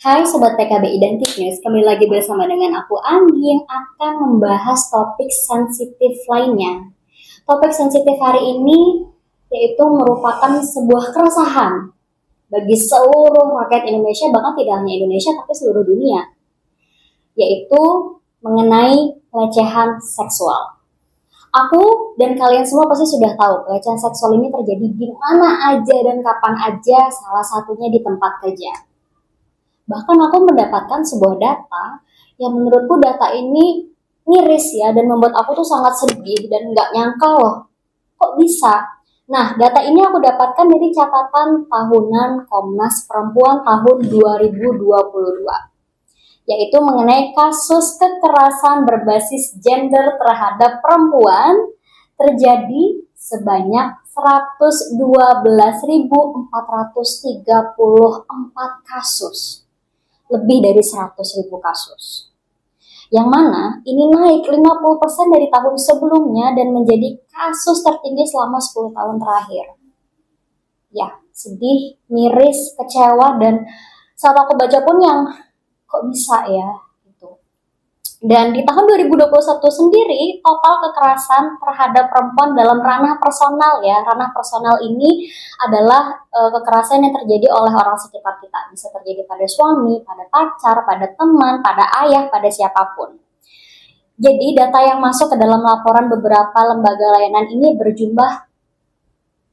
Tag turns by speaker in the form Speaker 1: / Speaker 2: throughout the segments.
Speaker 1: Hai Sobat PKB Identik News, kembali lagi bersama dengan aku Anggi yang akan membahas topik sensitif lainnya. Topik sensitif hari ini yaitu merupakan sebuah keresahan bagi seluruh rakyat Indonesia, bahkan tidak hanya Indonesia tapi seluruh dunia, yaitu mengenai pelecehan seksual. Aku dan kalian semua pasti sudah tahu pelecehan seksual ini terjadi di mana aja dan kapan aja, salah satunya di tempat kerja. Bahkan aku mendapatkan sebuah data yang menurutku data ini miris ya, dan membuat aku tuh sangat sedih dan nggak nyangka loh, kok bisa. Nah, data ini aku dapatkan dari catatan tahunan Komnas Perempuan tahun 2022, yaitu mengenai kasus kekerasan berbasis gender terhadap perempuan terjadi sebanyak 112.434 kasus. Lebih dari 100.000 kasus. Yang mana ini naik 50% dari tahun sebelumnya dan menjadi kasus tertinggi selama 10 tahun terakhir. Ya, sedih, miris, kecewa, dan saat aku baca pun yang kok bisa ya gitu. Dan di tahun 2021 sendiri total kekerasan terhadap perempuan dalam ranah personal ya. Ranah personal ini adalah kekerasan yang terjadi oleh orang sekitar kita. Bisa terjadi pada suami, pada pacar, pada teman, pada ayah, pada siapapun. Jadi data yang masuk ke dalam laporan beberapa lembaga layanan ini berjumlah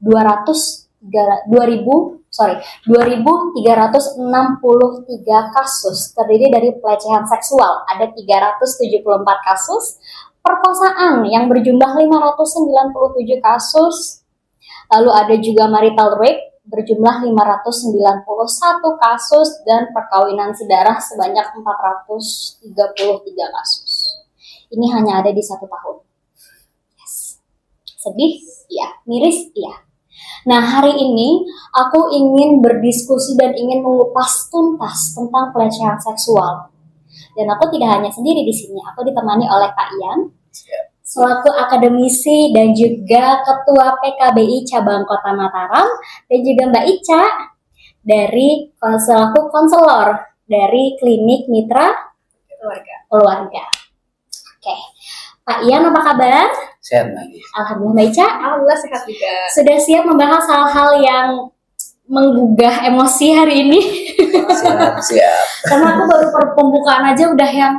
Speaker 1: 2.363 kasus terdiri dari pelecehan seksual, ada 374 kasus, perkosaan yang berjumlah 597 kasus, lalu ada juga marital rape berjumlah 591 kasus, dan perkawinan sedarah sebanyak 433 kasus. Ini hanya ada di 1 tahun. Yes. Sedih? Iya. Miris? Iya. Nah, hari ini aku ingin berdiskusi dan ingin mengupas tuntas tentang pelecehan seksual. Dan aku tidak hanya sendiri di sini, aku ditemani oleh Kak Ian, selaku akademisi dan juga Ketua PKBI Cabang Kota Mataram, dan juga Mbak Ica dari selaku konselor dari Klinik Mitra Keluarga. Oke. Pak Ian, apa kabar?
Speaker 2: Sehat lagi.
Speaker 1: Alhamdulillah. Mbak Ica?
Speaker 3: Alhamdulillah sehat juga.
Speaker 1: Sudah siap membahas hal-hal yang menggugah emosi hari ini?
Speaker 2: Siap.
Speaker 1: Karena aku baru pembukaan aja udah yang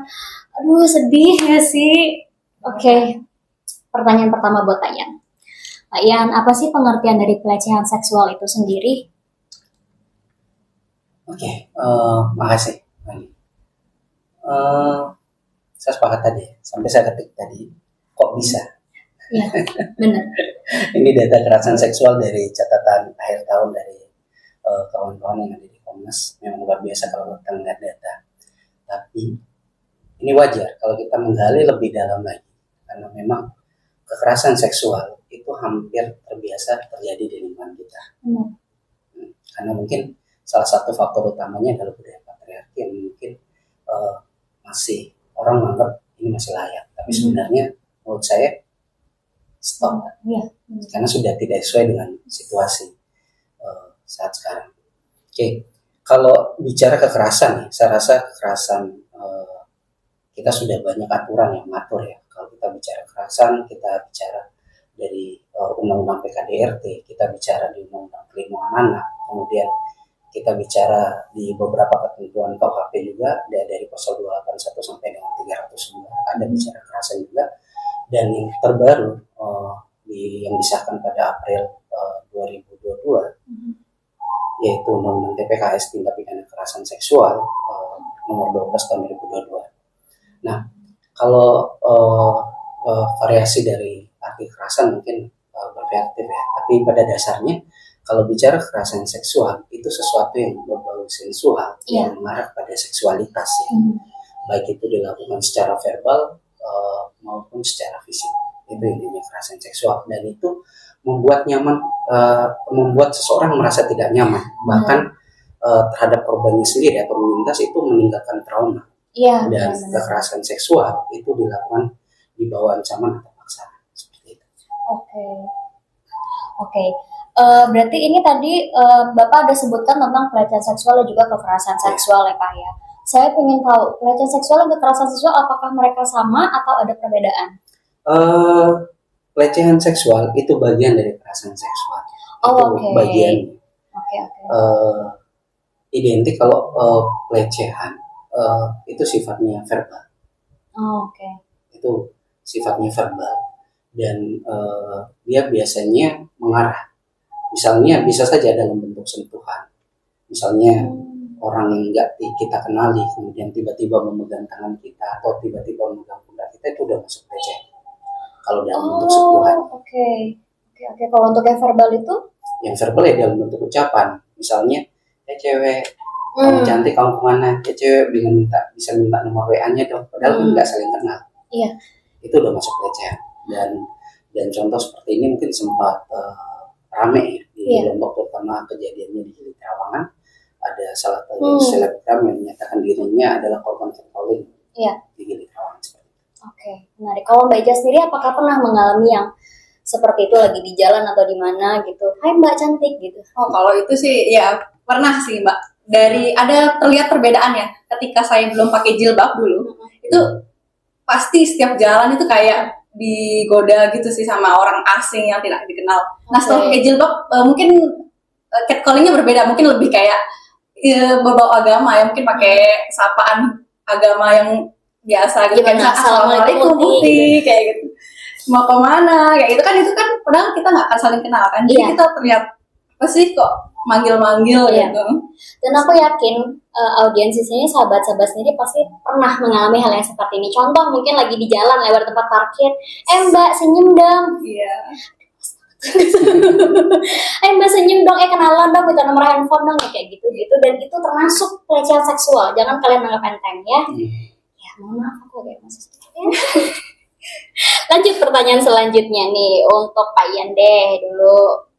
Speaker 1: aduh sedih ya sih. Oke. Pertanyaan pertama buat Pak Ian. Pak Ian, apa sih pengertian dari pelecehan seksual itu sendiri?
Speaker 2: Oke, makasih. Saya sepakat tadi, sampai saya ketik tadi, kok bisa?
Speaker 1: Iya, benar.
Speaker 2: Ini data kekerasan seksual dari catatan akhir tahun dari kawan-kawan yang ada di Komnas. Memang luar biasa kalau kita melihat data. Tapi ini wajar kalau kita menggali lebih dalam lagi, karena memang kekerasan seksual itu hampir terbiasa terjadi di lingkungan kita. Karena mungkin salah satu faktor utamanya adalah budaya patriarki yang mungkin masih orang menganggap ini masih layak, tapi sebenarnya menurut saya stop, karena sudah tidak sesuai dengan situasi saat sekarang. Oke, kalau bicara kekerasan, saya rasa kekerasan kita sudah banyak aturan yang mengatur ya. Kalau kita bicara kekerasan, kita bicara dari Undang-Undang PKDRT, kita bicara di Undang-Undang Perlindungan Anak, kemudian kita bicara di beberapa ketentuan KUHP juga, dari pasal 281 sampai dengan 302 ada bicara kekerasan juga. Dan yang terbaru yang disahkan pada April 2022 yaitu Undang-Undang TPKS, Tindak Pidana Kekerasan Seksual nomor 12 tahun 2022. Nah, kalau variasi dari arti kekerasan mungkin bervariatif ya, tapi pada dasarnya kalau bicara kekerasan seksual itu sesuatu yang berbau sensual, yang mengarah pada seksualitas ya. Baik itu dilakukan secara verbal maupun secara fisik. Itu intinya kekerasan seksual, dan itu membuat nyaman, membuat seseorang merasa tidak nyaman, bahkan terhadap korbannya sendiri atau penyintas itu meninggalkan trauma. Dan kekerasan seksual itu dilakukan di bawah ancaman atau paksaan seperti itu.
Speaker 1: Oke. Berarti ini tadi Bapak ada sebutkan tentang pelecehan seksual dan juga kekerasan seksual ya Pak ya. Saya ingin tahu pelecehan seksual dan kekerasan seksual apakah mereka sama atau ada perbedaan?
Speaker 2: Eh, Pelecehan seksual itu bagian dari kekerasan seksual.
Speaker 1: Oh,
Speaker 2: Itu
Speaker 1: oke.
Speaker 2: bagian
Speaker 1: Oke.
Speaker 2: eh, identik. Kalau pelecehan itu sifatnya verbal.
Speaker 1: Oh, oke.
Speaker 2: Itu sifatnya verbal dan dia biasanya mengarah. Misalnya bisa saja dalam bentuk sentuhan. Misalnya orang yang nggak kita kenali kemudian tiba-tiba memegang tangan kita atau tiba-tiba memegang pundak kita, itu udah masuk pelecehan. Kalau dalam bentuk sentuhan.
Speaker 1: Oke. Kalau untuk yang verbal itu?
Speaker 2: Yang verbal ya dalam bentuk ucapan. Misalnya, cewek, kamu cantik, kamu kemana? Cewek bisa minta nomor WA-nya dong. Padahal kan nggak saling kenal.
Speaker 1: Iya.
Speaker 2: Itu udah masuk pelecehan. Dan contoh seperti ini mungkin sempat rame di Lombok, terutama kejadiannya di Gili Trawangan. Ada salah satu selebgram yang menyatakan dirinya adalah korban catcalling di Gili Trawangan.
Speaker 1: Oke, menarik. Kalau Mbak Ija sendiri apakah pernah mengalami yang seperti itu lagi di jalan atau di mana gitu? Hai Mbak cantik gitu.
Speaker 3: Oh, kalau itu sih ya pernah sih Mbak. Ada terlihat perbedaan ya. Ketika saya belum pakai jilbab dulu, itu pasti setiap jalan itu kayak digoda gitu sih sama orang asing yang tidak dikenal. Nah, setelah pakai jilbab mungkin catcallingnya berbeda, mungkin lebih kayak berbau agama ya, mungkin pakai sapaan agama yang biasa gitu, kayak assalamualaikum putih kayak gitu, mau kemana kayak gitu kan, itu kan padahal kita nggak akan saling kenal kan, jadi kita terlihat apa sih kok manggil-manggil gitu.
Speaker 1: Dan aku yakin audiens di sini, sahabat-sahabat sendiri pasti pernah mengalami hal yang seperti ini. Contoh mungkin lagi di jalan lewat tempat parkir, Mbak senyum dong.
Speaker 3: Iya.
Speaker 1: Mbak senyum dong, kenalan dong, minta nomor handphone dong, kayak gitu. Dan itu termasuk pelecehan seksual. Jangan kalian anggap enteng ya. Ya, mohon maaf aku agak masuk ya. Lanjut pertanyaan selanjutnya nih untuk Pak Ian deh dulu.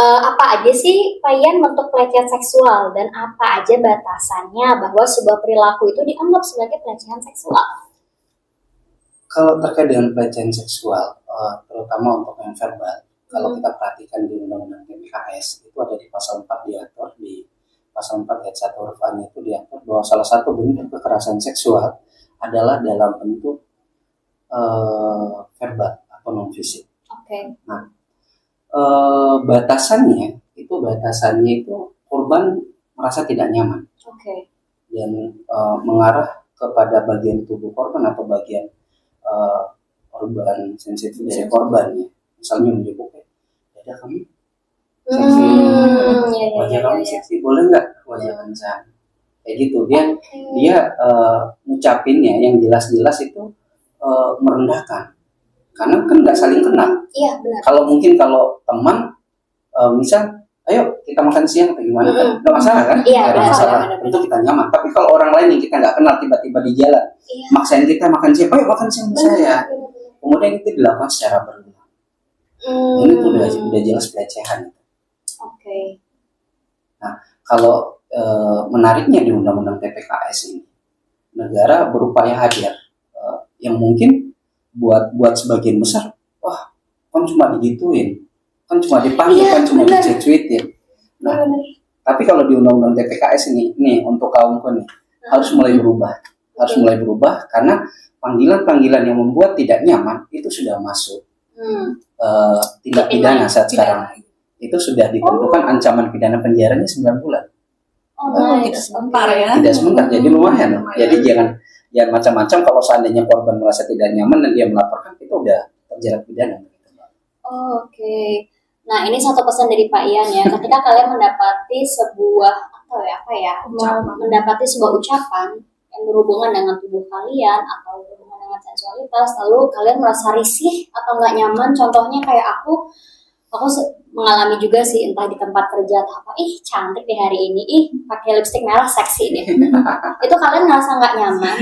Speaker 1: Apa aja sih Pak Ian bentuk pelecehan seksual dan apa aja batasannya bahwa sebuah perilaku itu dianggap sebagai pelecehan seksual?
Speaker 2: Kalau terkait dengan pelecehan seksual, terutama untuk yang verbal, kalau kita perhatikan di Undang-Undang TPKS itu ada di pasal 4 diatur, di pasal 4 ayat 1 huruf A itu diatur bahwa salah satu bentuk kekerasan seksual adalah dalam bentuk verbal atau non fisik.
Speaker 1: Oke.
Speaker 2: Nah, batasannya itu korban merasa tidak nyaman.
Speaker 1: Oke.
Speaker 2: Dan mengarah kepada bagian tubuh korban atau bagian organ sensitif dari korban ya. Misalnya menyebut dada kamu seksi, wajah kamu seksi, boleh nggak wajah kencang, kayak gitu. Dia ngucapinnya yang jelas-jelas itu merendahkan, karena kan nggak saling kenal.
Speaker 1: Iya, benar.
Speaker 2: Kalau teman misal ayo kita makan siang atau gimana, kan nggak masalah kan?
Speaker 1: Iya,
Speaker 2: ada masalah, tentu kita nyaman. Tapi kalau orang lain yang kita nggak kenal tiba-tiba di jalan maksain kita makan siang, ayo makan siang saya, kemudian itu dilakukan secara berulang, ini tuh udah jelas pelecehan.
Speaker 1: Oke.
Speaker 2: Nah, kalau menariknya di Undang-Undang TPKS ini, negara berupaya hadir, yang mungkin buat sebagian besar, wah kan cuma digituin, kan cuma dipanggil, kan cuma dicuitin. Nah, tapi kalau di Undang-Undang TPKS ini, nih untuk kaumku nih harus mulai berubah, karena panggilan-panggilan yang membuat tidak nyaman itu sudah masuk tindak pidana saat sekarang. Itu sudah ditentukan ancaman pidana penjaranya 9 bulan.
Speaker 3: Tidak sebentar ya.
Speaker 2: Tidak sebentar, jadi lumayan. Jadi jangan macam-macam. Kalau seandainya korban merasa tidak nyaman dan dia melaporkan, itu udah terjerat pidana.
Speaker 1: Oke. Nah, ini satu pesan dari Pak Ian ya. Ketika kalian mendapati sebuah mendapati sebuah ucapan yang berhubungan dengan tubuh kalian atau berhubungan dengan seksualitas, lalu kalian merasa risih atau nggak nyaman. Contohnya kayak aku mengalami juga sih, entah di tempat kerja atau apa, cantik deh hari ini, pakai lipstik merah seksi deh. Itu kalian ngerasa nggak nyaman,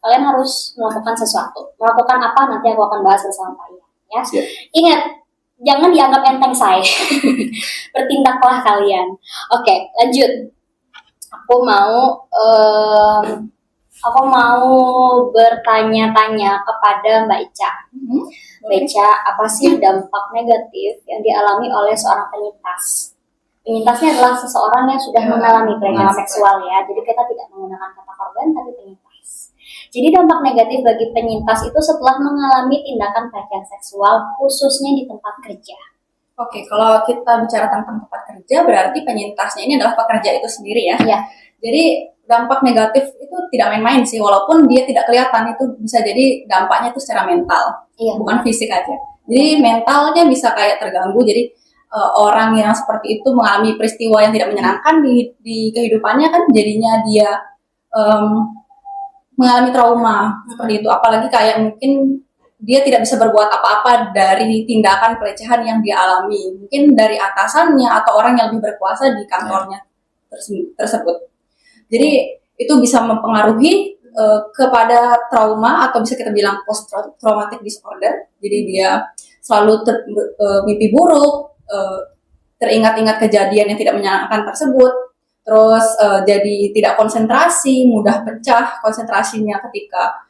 Speaker 1: kalian harus melakukan sesuatu. Melakukan apa nanti aku akan bahas bersama Pak Ian ya. Ingat, jangan dianggap enteng say. Bertindaklah kalian. Oke, lanjut. Aku mau Aku mau bertanya-tanya kepada Mbak Ica. Mbak Ica, apa sih dampak negatif yang dialami oleh seorang penyintas? Penyintasnya adalah seseorang yang sudah mengalami pelecehan seksual ya. Jadi kita tidak menggunakan kata korban tapi penyintas. Jadi dampak negatif bagi penyintas itu setelah mengalami tindakan pelecehan seksual khususnya di tempat kerja.
Speaker 3: Oke, kalau kita bicara tentang tempat kerja, berarti penyintasnya ini adalah pekerja itu sendiri ya.
Speaker 1: Iya.
Speaker 3: Jadi dampak negatif itu tidak main-main sih, walaupun dia tidak kelihatan, itu bisa jadi dampaknya itu secara mental,
Speaker 1: Iya.
Speaker 3: bukan fisik aja. Jadi mentalnya bisa kayak terganggu. Jadi orang yang seperti itu mengalami peristiwa yang tidak menyenangkan di kehidupannya kan jadinya dia mengalami trauma seperti itu. Apalagi kayak mungkin dia tidak bisa berbuat apa-apa dari tindakan pelecehan yang dia alami. Mungkin dari atasannya atau orang yang lebih berkuasa di kantornya tersebut. Jadi itu bisa mempengaruhi kepada trauma atau bisa kita bilang post traumatic disorder. Jadi dia selalu mimpi buruk, teringat-ingat kejadian yang tidak menyenangkan tersebut, terus jadi tidak konsentrasi, mudah pecah konsentrasinya ketika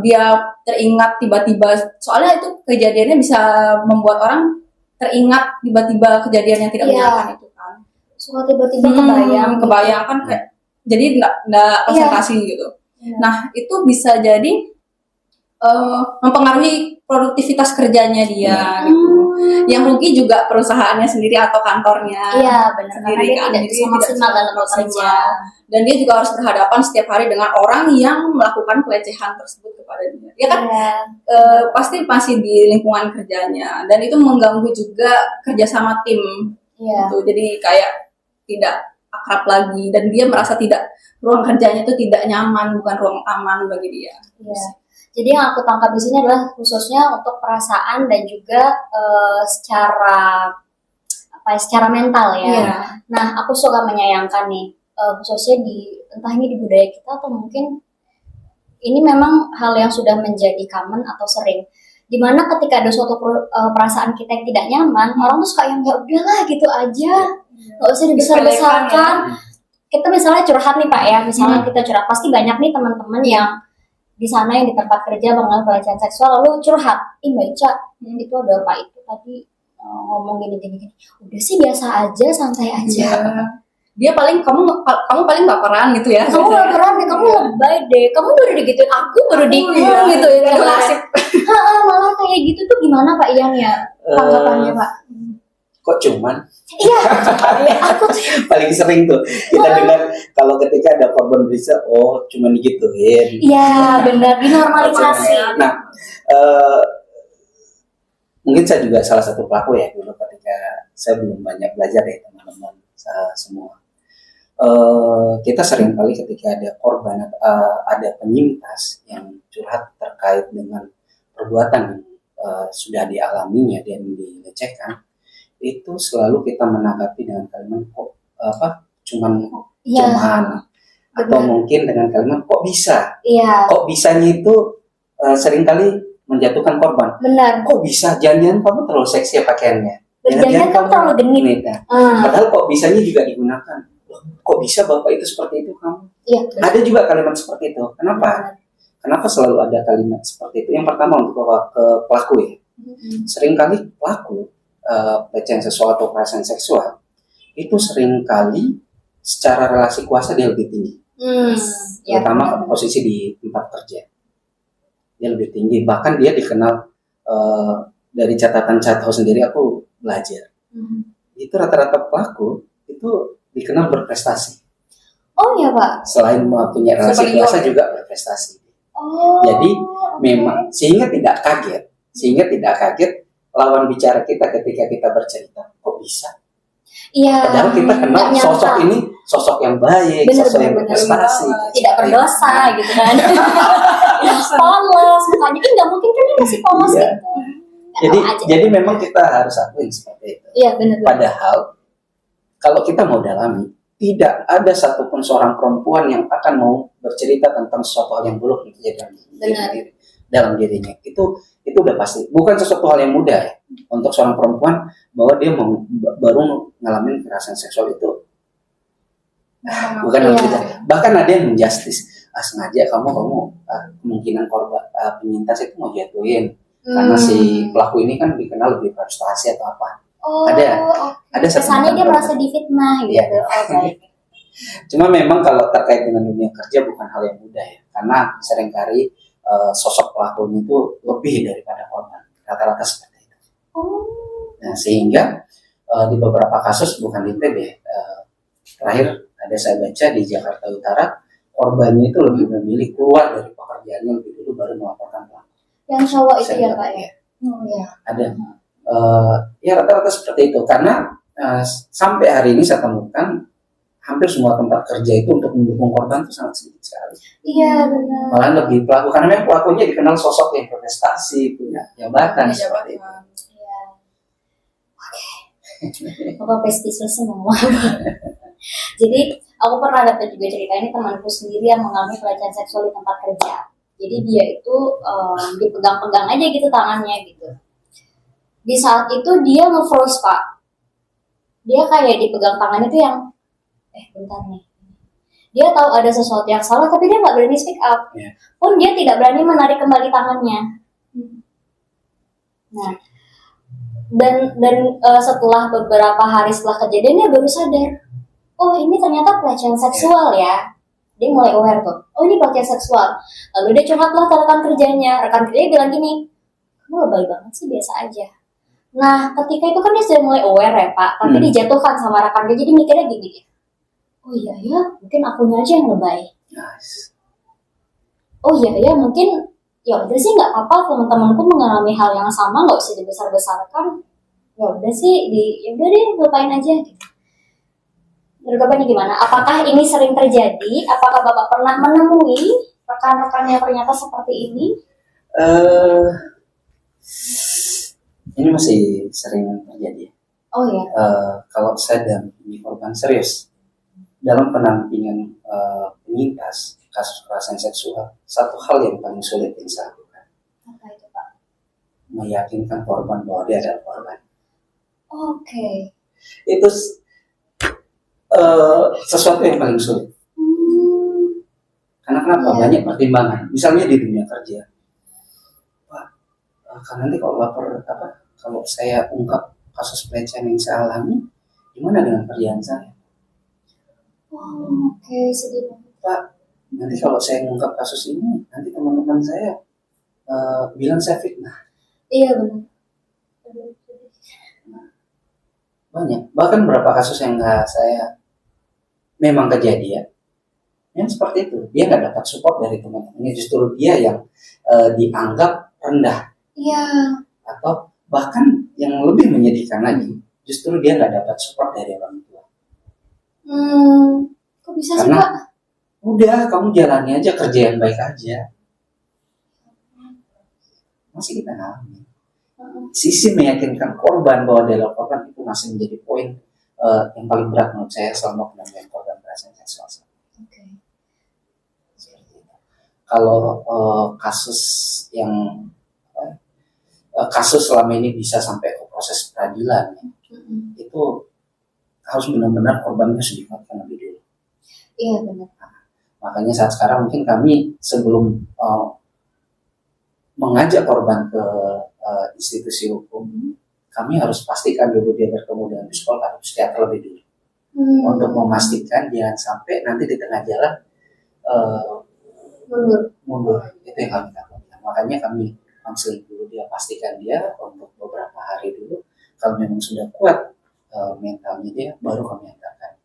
Speaker 3: dia teringat tiba-tiba, soalnya itu kejadiannya bisa membuat orang teringat tiba-tiba kejadian yang tidak menyenangkan itu kan.
Speaker 1: Suka tiba-tiba
Speaker 3: kebayang kan kayak jadi nggak konsentrasi gitu. Nah itu bisa jadi mempengaruhi produktivitas kerjanya dia. Gitu. Yang rugi juga perusahaannya sendiri atau kantornya.
Speaker 1: Iya benar.
Speaker 3: Sendiri kan.
Speaker 1: Tidak bisa maksimal dalam bekerja.
Speaker 3: Dan dia juga harus berhadapan setiap hari dengan orang yang melakukan pelecehan tersebut kepada dia. Dia kan pasti masih di lingkungan kerjanya dan itu mengganggu juga kerjasama tim.
Speaker 1: Iya.
Speaker 3: Gitu. Jadi kayak tidak akrab lagi dan dia merasa ruang kerjanya itu tidak nyaman, bukan ruang aman bagi dia.
Speaker 1: Iya. Jadi yang aku tangkap di sini adalah khususnya untuk perasaan dan juga secara mental ya.
Speaker 3: Iya.
Speaker 1: Nah, aku suka menyayangkan nih, khususnya entah ini di budaya kita atau mungkin ini memang hal yang sudah menjadi common atau sering. Dimana ketika ada suatu perasaan kita yang tidak nyaman, orang tuh suka yang ya udahlah gitu aja, nggak usah dibesar-besarkan. Kita misalnya curhat nih Pak ya, misalnya kita curhat, pasti banyak nih teman-teman yang di sana yang di tempat kerja mengalami pelecehan seksual lalu curhat, Mbak Ica, itu ada Pak itu tadi ngomong gini. Udah sih biasa aja, santai aja.
Speaker 3: Dia paling kamu paling baperan gitu ya.
Speaker 1: Kamu baperan deh, kamu lebay deh, kamu baru digituin, aku baru dikurung gitu ya. Malah kayak gitu tuh gimana Pak Ian ya tanggapannya Pak?
Speaker 2: Kok cuman?
Speaker 1: Iya, aku tuh
Speaker 2: paling sering tuh kita dengar kalau ketika ada korban berita, oh cuman digituin.
Speaker 1: Iya benar, dinormalisasi.
Speaker 2: Nah, mungkin saya juga salah satu pelaku ya dulu ketika saya belum banyak belajar ya teman-teman semua. Kita sering kali ketika ada korban, ada penyintas yang curhat terkait dengan perbuatan yang sudah dialaminya dan dilecehkan. Itu selalu kita menanggapi dengan kalimat cuman atau mungkin dengan kalimat kok bisa. Kok bisanya itu seringkali menjatuhkan korban.
Speaker 1: Benar.
Speaker 2: Kok bisa? Jangan kamu terlalu seksi ya pakaiannya.
Speaker 1: Jangan kamu terlalu genit.
Speaker 2: Padahal kok bisanya juga digunakan. Kok bisa Bapak itu seperti itu kamu?
Speaker 1: Iya.
Speaker 2: Ada juga kalimat seperti itu. Kenapa? Kenapa selalu ada kalimat seperti itu? Yang pertama untuk ke pelaku ya. Seringkali pelaku pelecehan seksual atau kekerasan seksual itu seringkali secara relasi kuasa dia lebih tinggi, terutama posisi di tempat kerja dia lebih tinggi, bahkan dia dikenal dari catatan Chatho sendiri aku belajar itu rata-rata pelaku itu dikenal berprestasi.
Speaker 1: Oh ya Pak.
Speaker 2: Selain punya relasi kuasa juga berprestasi. Jadi memang sehingga tidak kaget lawan bicara kita ketika kita bercerita, kok bisa?
Speaker 1: Iya.
Speaker 2: Padahal kita kenal sosok ini sosok yang baik, sosok yang berprestasi,
Speaker 1: tidak berdosa gitu kan. Polos, mukanya kan nggak mungkin kan dia masih polos gitu.
Speaker 2: Jadi memang kita harus akuin seperti itu.
Speaker 1: Iya benar.
Speaker 2: Padahal kalau kita mau dalami, tidak ada satupun seorang perempuan yang akan mau bercerita tentang sesuatu hal yang buruk yang terjadi dalam dirinya. Itu udah pasti. Bukan sesuatu hal yang mudah ya untuk seorang perempuan bahwa dia baru ngalamin kekerasan seksual itu. Bukan hal mudah. Bahkan ada yang menjustis, sengaja kamu kemungkinan korban penyintas itu mau jatuhin karena si pelaku ini kan dikenal lebih frustasi atau apa.
Speaker 1: Oh,
Speaker 2: Ada
Speaker 1: kesannya dia merasa difitnah gitu.
Speaker 2: Iya.
Speaker 1: Baik.
Speaker 2: Cuma memang kalau terkait dengan dunia kerja bukan hal yang mudah ya, karena seringkali sosok pelakunya itu lebih daripada korban, rata-rata seperti itu.
Speaker 1: Oh.
Speaker 2: Nah, sehingga di beberapa kasus bukan di ITB, terakhir ada saya baca di Jakarta Utara, korbannya itu lebih memilih keluar dari pekerjaannya lebih dulu baru melaporkan pelaku.
Speaker 1: Yang cowok itu
Speaker 2: Saya
Speaker 1: ya Pak ya?
Speaker 2: ya.
Speaker 1: Oh ya.
Speaker 2: Ada ya rata-rata seperti itu, karena sampai hari ini saya temukan hampir semua tempat kerja itu untuk mendukung korban itu sangat sedikit sekali.
Speaker 1: Iya benar.
Speaker 2: Malahan lebih pelaku, karena memang pelakunya dikenal sosok yang berprestasi, punya jabatan seperti itu.
Speaker 1: Iya. Oke. Apa prestisius semua. Jadi aku pernah dapat juga cerita ini temanku sendiri yang mengalami pelecehan seksual di tempat kerja. Jadi dia itu dipegang-pegang aja gitu tangannya gitu. Di saat itu dia nge-froze Pak. Dia kayak dipegang tangannya tuh yang bentar nih. Dia tahu ada sesuatu yang salah tapi dia nggak berani speak up.
Speaker 2: Yeah.
Speaker 1: Pun dia tidak berani menarik kembali tangannya. Nah, dan setelah beberapa hari setelah kejadian dia baru sadar. Oh ini ternyata pelecehan seksual ya. Dia mulai aware tuh, oh ini pelecehan seksual. Lalu dia curhatlah ke rekan kerjanya. Rekan kerjanya bilang gini, kamu lebay banget sih, biasa aja. Nah ketika itu kan dia sudah mulai aware ya Pak, tapi dijatuhkan sama rekan kerja. Jadi mikirnya gini, oh iya ya, mungkin akunya aja yang lebay.
Speaker 2: Nice.
Speaker 1: Oh iya ya, mungkin ya udah sih nggak apa-apa, teman-temanku mengalami hal yang sama, nggak usah dibesar-besarkan. Ya udah sih, ya udah deh, lupain aja. Gitu. Menurut Bapaknya gimana? Apakah ini sering terjadi? Apakah Bapak pernah menemui rekan-rekan yang ternyata seperti ini?
Speaker 2: Ini masih sering terjadi.
Speaker 1: Oh ya.
Speaker 2: Kalau saya dampingi korban serius dalam pendampingan penyintas kasus kekerasan seksual, satu hal yang paling sulit yang saya lakukan.
Speaker 1: Apa itu Pak?
Speaker 2: Meyakinkan korban bahwa dia adalah korban.
Speaker 1: Oke.
Speaker 2: Itu sesuatu yang paling sulit. Karena kenapa?
Speaker 1: Iya.
Speaker 2: Banyak pertimbangan. Misalnya di dunia kerja, Pak, kan nanti kalau kalau saya ungkap kasus pelecehan yang saya alami, gimana dengan kerjaan saya?
Speaker 1: Oke, sedih banget.
Speaker 2: Pak, nanti kalau saya mengungkap kasus ini, nanti teman-teman saya bilang saya fitnah.
Speaker 1: Iya benar.
Speaker 2: Banyak. Bahkan berapa kasus yang saya memang kejadian yang seperti itu. Dia nggak dapat support dari teman-temannya, justru dia yang dianggap rendah.
Speaker 1: Iya.
Speaker 2: Atau bahkan yang lebih menyedihkan lagi, justru dia nggak dapat support dari orang tua.
Speaker 1: Kok bisa sih Pak?
Speaker 2: Udah, kamu jalani aja, kerja yang baik aja. Masih kita ngalamin. Sisi meyakinkan korban bahwa dia adalah korban itu masih menjadi poin yang paling berat menurut saya selama pendampingan korban kekerasan seksual.
Speaker 1: Oke.
Speaker 2: Seperti itu. Kalau kasus yang kasus selama ini bisa sampai ke proses peradilan, itu harus benar-benar korbannya harus dikuatkan lebih dulu.
Speaker 1: Iya benar.
Speaker 2: Makanya saat sekarang mungkin kami sebelum mengajak korban ke institusi hukum, kami harus pastikan dulu dia bertemu dengan psikolog atau psikiater lebih dulu untuk memastikan jangan sampai nanti di tengah jalan mundur. Itu yang kami lakukan. Makanya kami konseling dulu dia, pastikan dia untuk beberapa hari dulu. Kalau memang sudah kuat mentalnya dia, baru kami antarkan.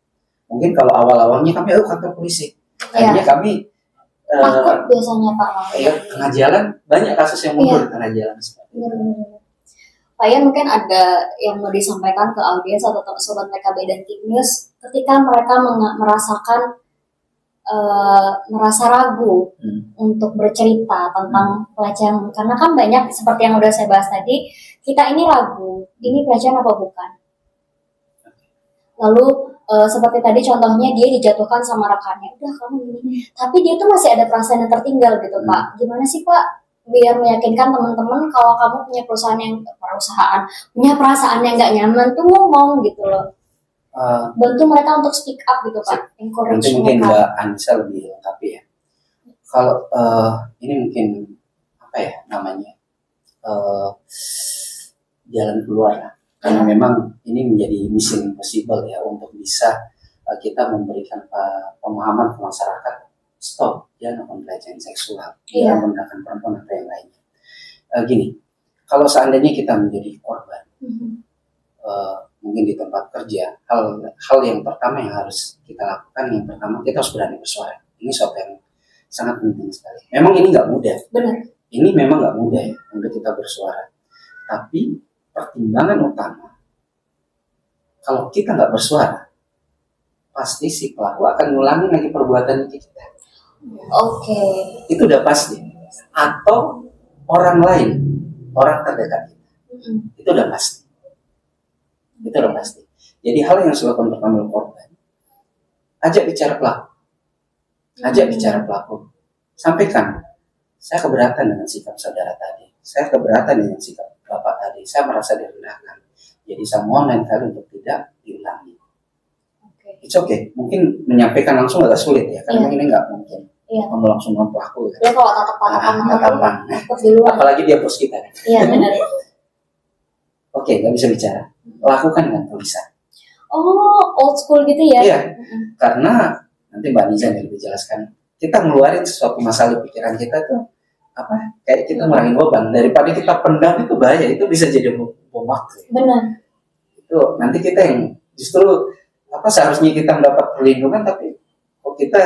Speaker 2: Mungkin kalau awal-awalnya kami kantor polisi, akhirnya kami
Speaker 1: takut biasanya Pak.
Speaker 2: Tengah jalan banyak kasus yang mundur tengah jalan seperti itu.
Speaker 1: Pak Yan, mungkin ada yang mau disampaikan ke audiens atau sobat PKB dan Tik News ketika mereka merasa ragu untuk bercerita tentang pelecehan, karena kan banyak seperti yang udah saya bahas tadi, kita ini ragu ini pelecehan apa bukan. Lalu seperti tadi contohnya dia dijatuhkan sama rekannya, udah kamu ini, tapi dia tuh masih ada perasaan yang tertinggal gitu Pak. Gimana sih Pak biar meyakinkan teman-teman kalau kamu punya punya perasaan yang nggak nyaman tuh ngomong gitu loh. Bantu mereka untuk speak up gitu Pak, encourage
Speaker 2: nanti mungkin
Speaker 1: mereka.
Speaker 2: Mbak Anissa lebih lengkap ya. Kalau ini mungkin apa ya namanya jalan keluar lah. Karena memang ini menjadi mission impossible ya untuk bisa kita memberikan pemahaman ke masyarakat, stop jangan melakukan pelecehan seksual, jangan menggunakan perempuan atau yang lainnya. Gini, kalau seandainya kita menjadi korban, mungkin di tempat kerja, hal yang pertama yang harus kita lakukan, yang pertama kita harus berani bersuara. Ini suatu yang sangat penting sekali. Memang ini nggak mudah.
Speaker 1: Benar.
Speaker 2: Ini memang nggak mudah ya untuk kita bersuara. Tapi pertimbangan utama, kalau kita nggak bersuara, pasti si pelaku akan ngulangi lagi perbuatan itu kita.
Speaker 1: Oke.
Speaker 2: Itu udah pasti. Atau orang lain, orang terdekat kita. Itu udah pasti. Itu udah pasti. Jadi hal yang harus dilakukan pertama korban, ajak bicara pelaku. Ajak bicara pelaku. Sampaikan, saya keberatan dengan sikap saudara tadi. Saya keberatan dengan sikap bapak tadi. Saya merasa direndahkan. Jadi saya mohon lain kali untuk tidak diulangi. It's okay. Mungkin menyampaikan langsung agak sulit ya, karena ini nggak mungkin. Kamu langsung ngomong pelaku.
Speaker 1: Ya kalau tatapan,
Speaker 2: apalagi dia bos kita.
Speaker 1: Iya benar.
Speaker 2: Oke, nggak bisa bicara. Lakukan dengan tulisan.
Speaker 1: Oh, old school gitu ya?
Speaker 2: Iya. Karena nanti Mbak Niza yang lebih jelaskan. Kita ngeluarin sesuatu masalah pikiran kita tuh apa? Kayak kita ngurangin beban. Daripada kita pendam itu bahaya. Itu bisa jadi bom waktu.
Speaker 1: Benar.
Speaker 2: Itu nanti kita yang justru seharusnya kita mendapat perlindungan, tapi kok kita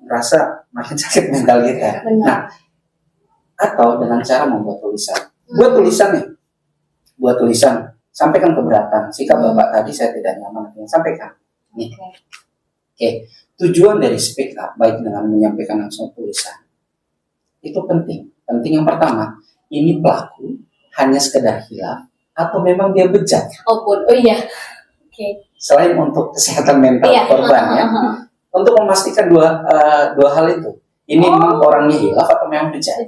Speaker 2: merasa makin sakit mental kita.
Speaker 1: Benar.
Speaker 2: Nah, atau dengan cara membuat tulisan. Buat tulisan, sampaikan keberatan. Sikap bapak tadi saya tidak nyaman, sampaikan. Nih. Oke. Tujuan dari speak up, baik dengan menyampaikan langsung tulisan, itu penting. Penting yang pertama, ini pelaku hanya sekedar hilaf atau memang dia bejat.
Speaker 1: Oh iya. Oke.
Speaker 2: Selain untuk kesehatan mental korban ya, untuk memastikan dua hal itu, ini memang orangnya hilaf atau memang bejat.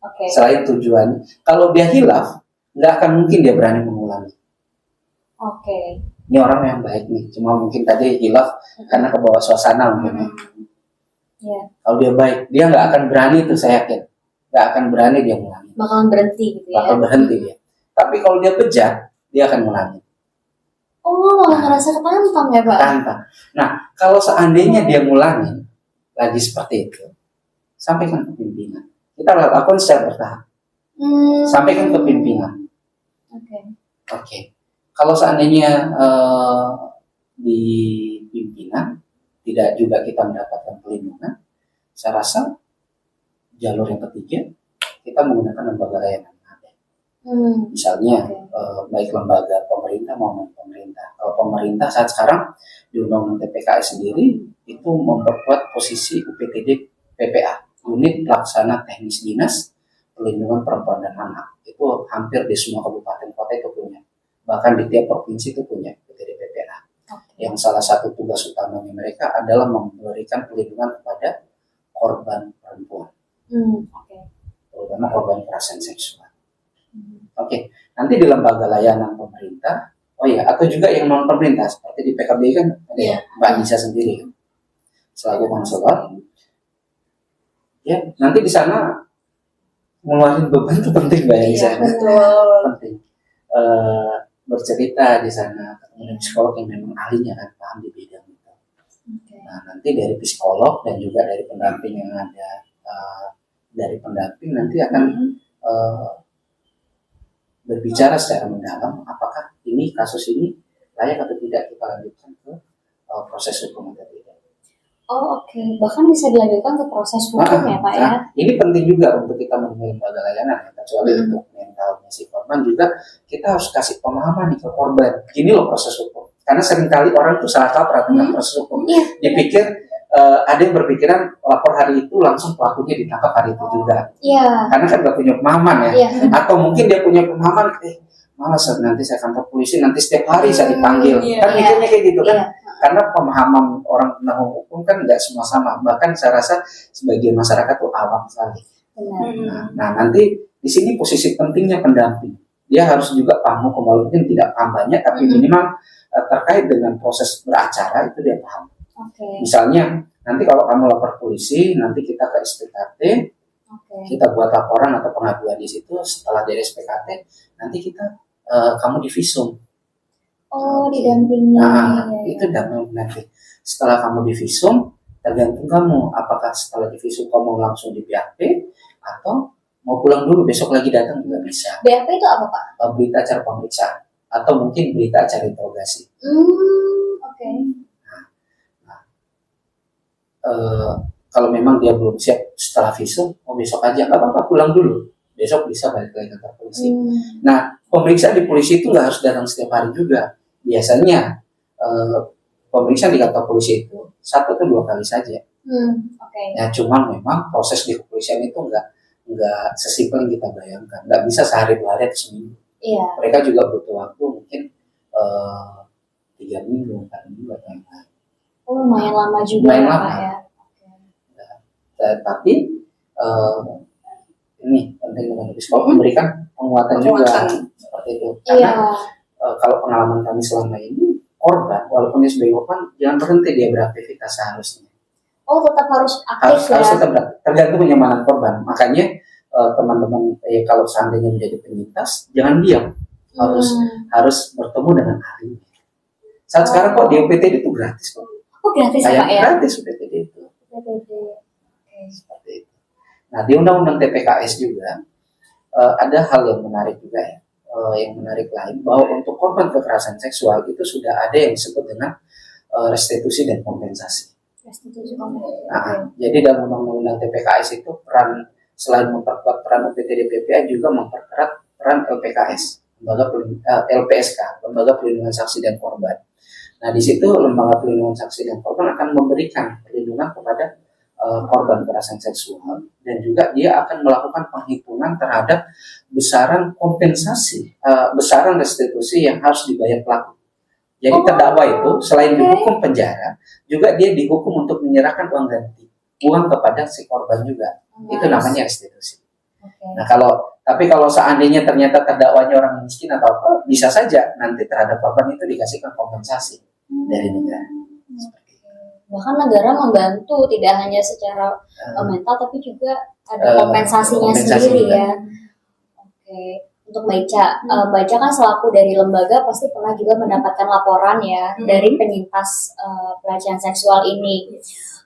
Speaker 1: Okay.
Speaker 2: Selain tujuan, kalau dia hilaf, nggak akan mungkin dia berani mengulangi.
Speaker 1: Oke.
Speaker 2: Ini orang yang baik nih, cuma mungkin tadi hilaf karena ke bawah suasana mungkin. Kalau dia baik, dia nggak akan berani itu, saya yakin. Nggak akan berani dia mengulangi.
Speaker 1: Bakalan berhenti gitu ya?
Speaker 2: Bakal berhenti dia. Tapi kalau dia bejat, dia akan mengulangi.
Speaker 1: Oh, malah ngerasa ketantang ya Pak?
Speaker 2: Tantang. Nah, kalau seandainya dia ngulangin lagi seperti itu, sampaikan ke pimpinan. Kita lakukan secara bertahap. Sampaikan ke pimpinan. Oke. Kalau seandainya di pimpinan tidak juga kita mendapatkan perlindungan, saya rasa jalur yang ketiga kita menggunakan lembaga layanan. Misalnya baik lembaga pemerintah maupun pemerintah. Kalau pemerintah saat sekarang di Undang-Undang TPKS sendiri itu memperkuat posisi UPTD PPA, Unit Pelaksana Teknis Dinas Perlindungan Perempuan dan Anak. Itu hampir di semua kabupaten kota itu punya. Bahkan di tiap provinsi itu punya UPTD PPA. Yang salah satu tugas utamanya mereka adalah memberikan perlindungan kepada korban perempuan. Terutama korban kekerasan seksual. Oke, nanti di lembaga layanan pemerintah, atau juga yang non pemerintah seperti di PKB kan ada Mbak Nisa sendiri selaku konselor. Ya, nanti di sana ngeluarin beban itu penting Mbak Nisa. Penting. Bercerita di sana ketemu psikolog yang memang ahlinya kan paham di bidang itu. Nah, nanti dari psikolog dan juga dari pendamping yang ada dari pendamping nanti akan berbicara secara mendalam apakah ini kasus ini layak atau tidak kita lanjutkan ke proses hukum atau tidak.
Speaker 1: Bahkan bisa dilanjutkan ke proses hukum ya Pak ya.
Speaker 2: Ini penting juga untuk kita menemui lembaga layanan ya, kecuali untuk mentalnya si korban juga kita harus kasih pemahaman nih ke korban. Gini loh proses hukum. Karena seringkali orang tuh salah kaprah tentang proses hukum. Dipikir ada yang berpikiran lapor hari itu langsung pelakunya ditangkap hari itu juga. Karena kan nggak punya pemahaman ya. Atau mungkin dia punya pemahaman, malas nanti saya kantor polisi, nanti setiap hari saya dipanggil. Kan mikirnya kayak gitu kan. Karena pemahaman orang tentang hukum kan nggak semua sama. Bahkan saya rasa sebagian masyarakat tuh awam sekali. Nah, nanti di sini posisi pentingnya pendamping. Dia harus juga paham hukum, walaupun tidak paham banyak, tapi minimal terkait dengan proses beracara itu dia paham. Misalnya nanti kalau kamu lapor polisi, nanti kita ke SPKT, kita buat laporan atau pengaduan di situ. Setelah dari SPKT, nanti kita kamu divisum.
Speaker 1: Oh, didampingi.
Speaker 2: Nah, itu nanti. Setelah kamu divisum, tergantung kamu. Apakah setelah divisum kamu langsung di BAP atau mau pulang dulu, besok lagi datang juga bisa.
Speaker 1: BAP itu apa, Pak?
Speaker 2: Berita acara pemeriksaan atau mungkin berita acara interogasi.
Speaker 1: Oke.
Speaker 2: Kalau memang dia belum siap setelah visum, besok aja nggak apa-apa, pulang dulu. Besok bisa balik lagi ke kantor polisi. Nah, pemeriksaan di polisi itu nggak harus datang setiap hari juga. Biasanya pemeriksaan di kantor polisi itu 1 atau 2 kali saja. Ya, cuma memang proses di kepolisian itu nggak sesimpel yang kita bayangkan. Nggak bisa sehari 2 hari atau seminggu.
Speaker 1: Iya.
Speaker 2: Mereka juga butuh waktu mungkin 3 minggu, 4 minggu atau yang lain.
Speaker 1: Lumayan lama juga
Speaker 2: Lumayan
Speaker 1: ya,
Speaker 2: lama.
Speaker 1: Pak ya.
Speaker 2: Tapi ini penting dengan psikolog memberikan penguatan juga seperti itu. Karena kalau pengalaman kami selama ini, korban walaupun dia sebagai korban jangan berhenti dia beraktivitas seharusnya.
Speaker 1: Oh, tetap harus aktif ya.
Speaker 2: Harus tetap tergantung kenyamanan korban. Makanya teman-teman kalau seandainya menjadi penyintas jangan diam, harus bertemu dengan ahli. Saat sekarang kok di UPTD itu gratis kok.
Speaker 1: Oh, gratis ya, Pak ya?
Speaker 2: Gratis UPTD itu. Seperti itu. Nah, di Undang-Undang TPKS juga ada hal yang menarik juga ya. Yang menarik lain bahwa untuk korban kekerasan seksual itu sudah ada yang disebut dengan restitusi dan kompensasi.
Speaker 1: Restitusi kompensasi.
Speaker 2: Jadi dalam Undang-Undang TPKS itu peran selain memperkuat peran UPTD PPA juga memperkerat peran LPKS, LPSK, Lembaga Perlindungan Saksi dan Korban. Nah, di situ Lembaga Perlindungan Saksi dan Korban akan memberikan perlindungan kepada korban kekerasan seksual dan juga dia akan melakukan penghitungan terhadap besaran kompensasi, besaran restitusi yang harus dibayar pelaku. Jadi terdakwa itu selain dihukum penjara, juga dia dihukum untuk menyerahkan uang ganti, uang kepada si korban juga. Itu namanya restitusi. Nah, kalau seandainya ternyata terdakwanya orang miskin atau apa, bisa saja nanti terhadap korban itu dikasihkan kompensasi dari negara.
Speaker 1: Bahkan negara membantu tidak hanya secara mental tapi juga ada kompensasinya sendiri ya. Untuk Baca kan selaku dari lembaga pasti pernah juga mendapatkan laporan ya dari penyintas pelecehan seksual ini.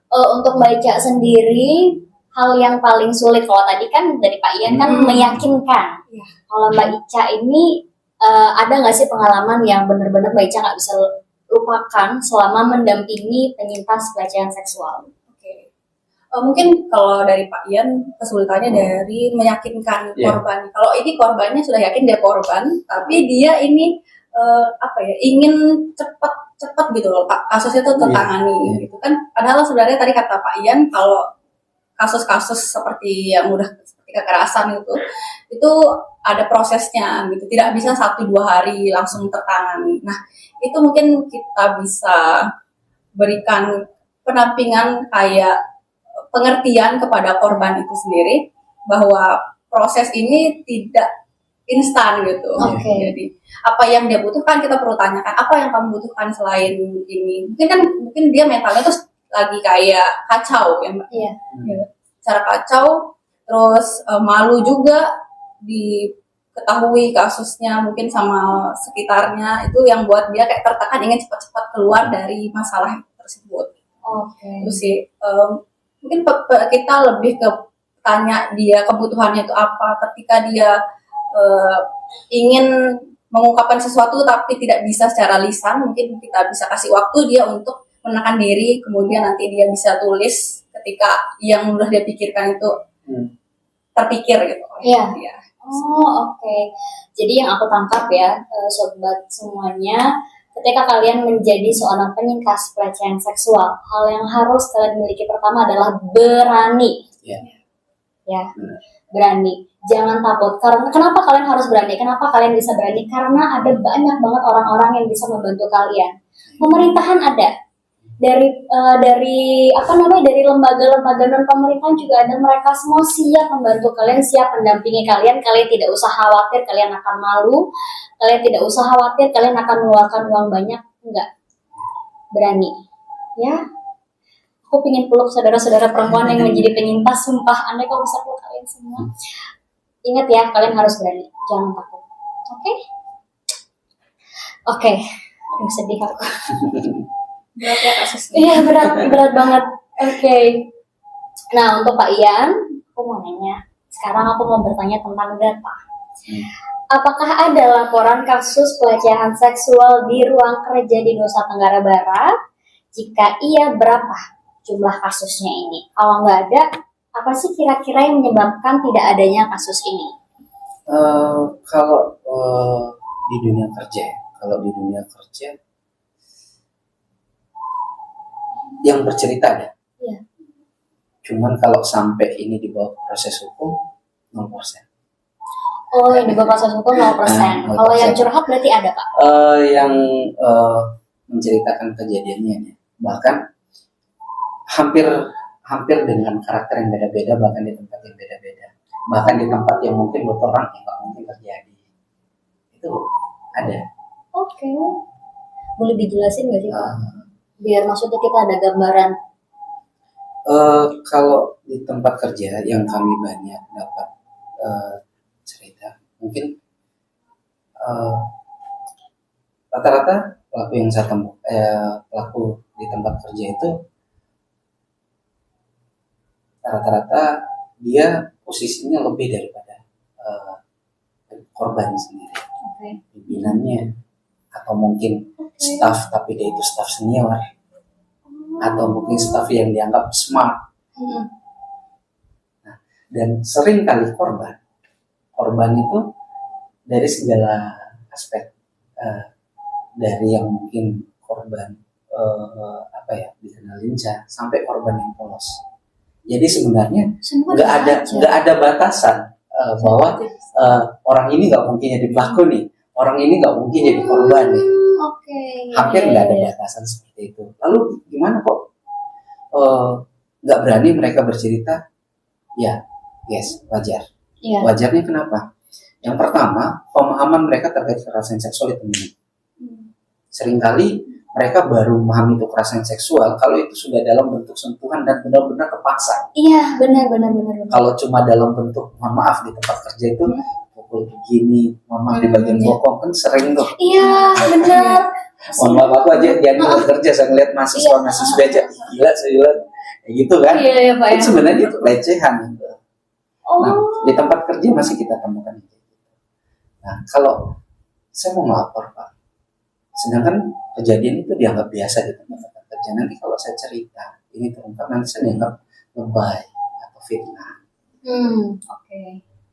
Speaker 1: Untuk Baca sendiri, hal yang paling sulit kalau tadi kan dari Pak Ian kan meyakinkan. Kalau Mbak Ica ini ada nggak sih pengalaman yang benar-benar Mbak Ica nggak bisa lupakan selama mendampingi penyintas pelecehan seksual?
Speaker 3: Mungkin kalau dari Pak Ian kesulitannya dari meyakinkan korban. Kalau ini korbannya sudah yakin dia korban, tapi dia ini ingin cepat gitu loh Pak, kasusnya itu tertangani gitu kan. Padahal sebenarnya tadi kata Pak Ian kalau kasus-kasus seperti yang udah seperti kekerasan itu ada prosesnya gitu, tidak bisa 1-2 hari langsung tertangani. Nah, itu mungkin kita bisa berikan penampingan kayak pengertian kepada korban itu sendiri bahwa proses ini tidak instan gitu. Jadi apa yang dia butuhkan kita perlu tanyakan, apa yang kamu butuhkan selain ini. Mungkin dia mentalnya tuh lagi kayak kacau ya Mbak. Cara kacau, terus malu juga diketahui kasusnya mungkin sama sekitarnya, itu yang buat dia kayak tertekan ingin cepat-cepat keluar dari masalah tersebut. Terus sih mungkin kita lebih ke tanya dia kebutuhannya itu apa. Ketika dia ingin mengungkapkan sesuatu tapi tidak bisa secara lisan, mungkin kita bisa kasih waktu dia untuk menekan diri, kemudian nanti dia bisa tulis ketika yang udah dia pikirkan itu terpikir gitu.
Speaker 1: Jadi yang aku tangkap ya, sobat semuanya, ketika kalian menjadi seorang penyintas pelecehan seksual, hal yang harus kalian miliki pertama adalah berani. Berani. Jangan takut. Karena kenapa kalian harus berani? Kenapa kalian bisa berani? Karena ada banyak banget orang-orang yang bisa membantu kalian. Pemerintahan ada. Dari lembaga-lembaga non pemerintahan juga ada, mereka semua siap membantu kalian, siap mendampingi kalian. Kalian tidak usah khawatir kalian akan malu, kalian tidak usah khawatir kalian akan mengeluarkan uang banyak, enggak. Berani ya. Aku pengen peluk saudara-saudara perempuan yang menjadi penyintas, sumpah. Andai kau bisa peluk kalian semua. Ingat ya, kalian harus berani, jangan takut. Oke? Oke. Aduh, sedih aku.
Speaker 3: Berat ya kasusnya.
Speaker 1: Iya, berat banget. Oke. Nah, untuk Pak Ian, aku mau nanya. Sekarang aku mau bertanya tentang data. Apakah ada laporan kasus pelecehan seksual di ruang kerja di Nusa Tenggara Barat? Jika iya, berapa jumlah kasusnya ini? Kalau nggak ada, apa sih kira-kira yang menyebabkan tidak adanya kasus ini?
Speaker 2: Kalau di dunia kerja, yang bercerita ada.
Speaker 1: Iya.
Speaker 2: Cuman kalau sampai ini dibawa ke proses hukum 0%.
Speaker 1: Oh, yang di bawah proses hukum 0%. Kalau yang curhat berarti ada, Pak?
Speaker 2: Yang menceritakan kejadiannya, bahkan hampir dengan karakter yang beda-beda, bahkan di tempat yang beda-beda, bahkan di tempat yang mungkin buat orang yang nggak mungkin terjadi, itu ada.
Speaker 1: Oke. Boleh dijelasin nggak sih, Pak? Biar maksudnya kita ada gambaran.
Speaker 2: Kalau di tempat kerja yang kami banyak dapat cerita, mungkin rata-rata pelaku yang saya pelaku di tempat kerja itu rata-rata dia posisinya lebih daripada korban sendiri.
Speaker 1: Okay.
Speaker 2: Pimpinannya atau mungkin staff, tapi dia itu staff senior, atau mungkin staff yang dianggap smart. Nah, dan sering kali korban itu dari segala aspek, dari yang mungkin korban dikenal lincah sampai korban yang polos. Jadi sebenarnya nggak ada batasan bahwa orang ini nggak mungkin jadi pelaku nih, orang ini nggak mungkin jadi korban nih. Hampir nggak ada batasan seperti itu. Lalu gimana kok nggak berani mereka bercerita? Ya, yes, wajar.
Speaker 1: Yeah.
Speaker 2: Wajarnya kenapa? Yang pertama, pemahaman mereka terkait kekerasan seksual itu minim. Seringkali mereka baru memahami itu kekerasan seksual kalau itu sudah dalam bentuk sentuhan dan benar-benar kepaksa.
Speaker 1: Iya, benar.
Speaker 2: Kalau cuma dalam bentuk, mohon maaf, di tempat kerja itu pukul begini, mohon maaf di bagian bokong kan sering tuh.
Speaker 1: Iya, benar.
Speaker 2: Mohon maaf, aku aja di kerja saya ngeliat mahasiswa aja gila, kayak gitu kan.
Speaker 1: Iya, Pak.
Speaker 2: Itu sebenarnya itu pelecehan gitu. Nah, di tempat kerja masih kita temukan itu. Nah, kalau saya mau melapor, Pak, sedangkan kejadian itu dianggap biasa di tempat kerja, nanti kalau saya cerita ini terungkap, nanti saya dianggap lebay atau fitnah.
Speaker 1: Oke.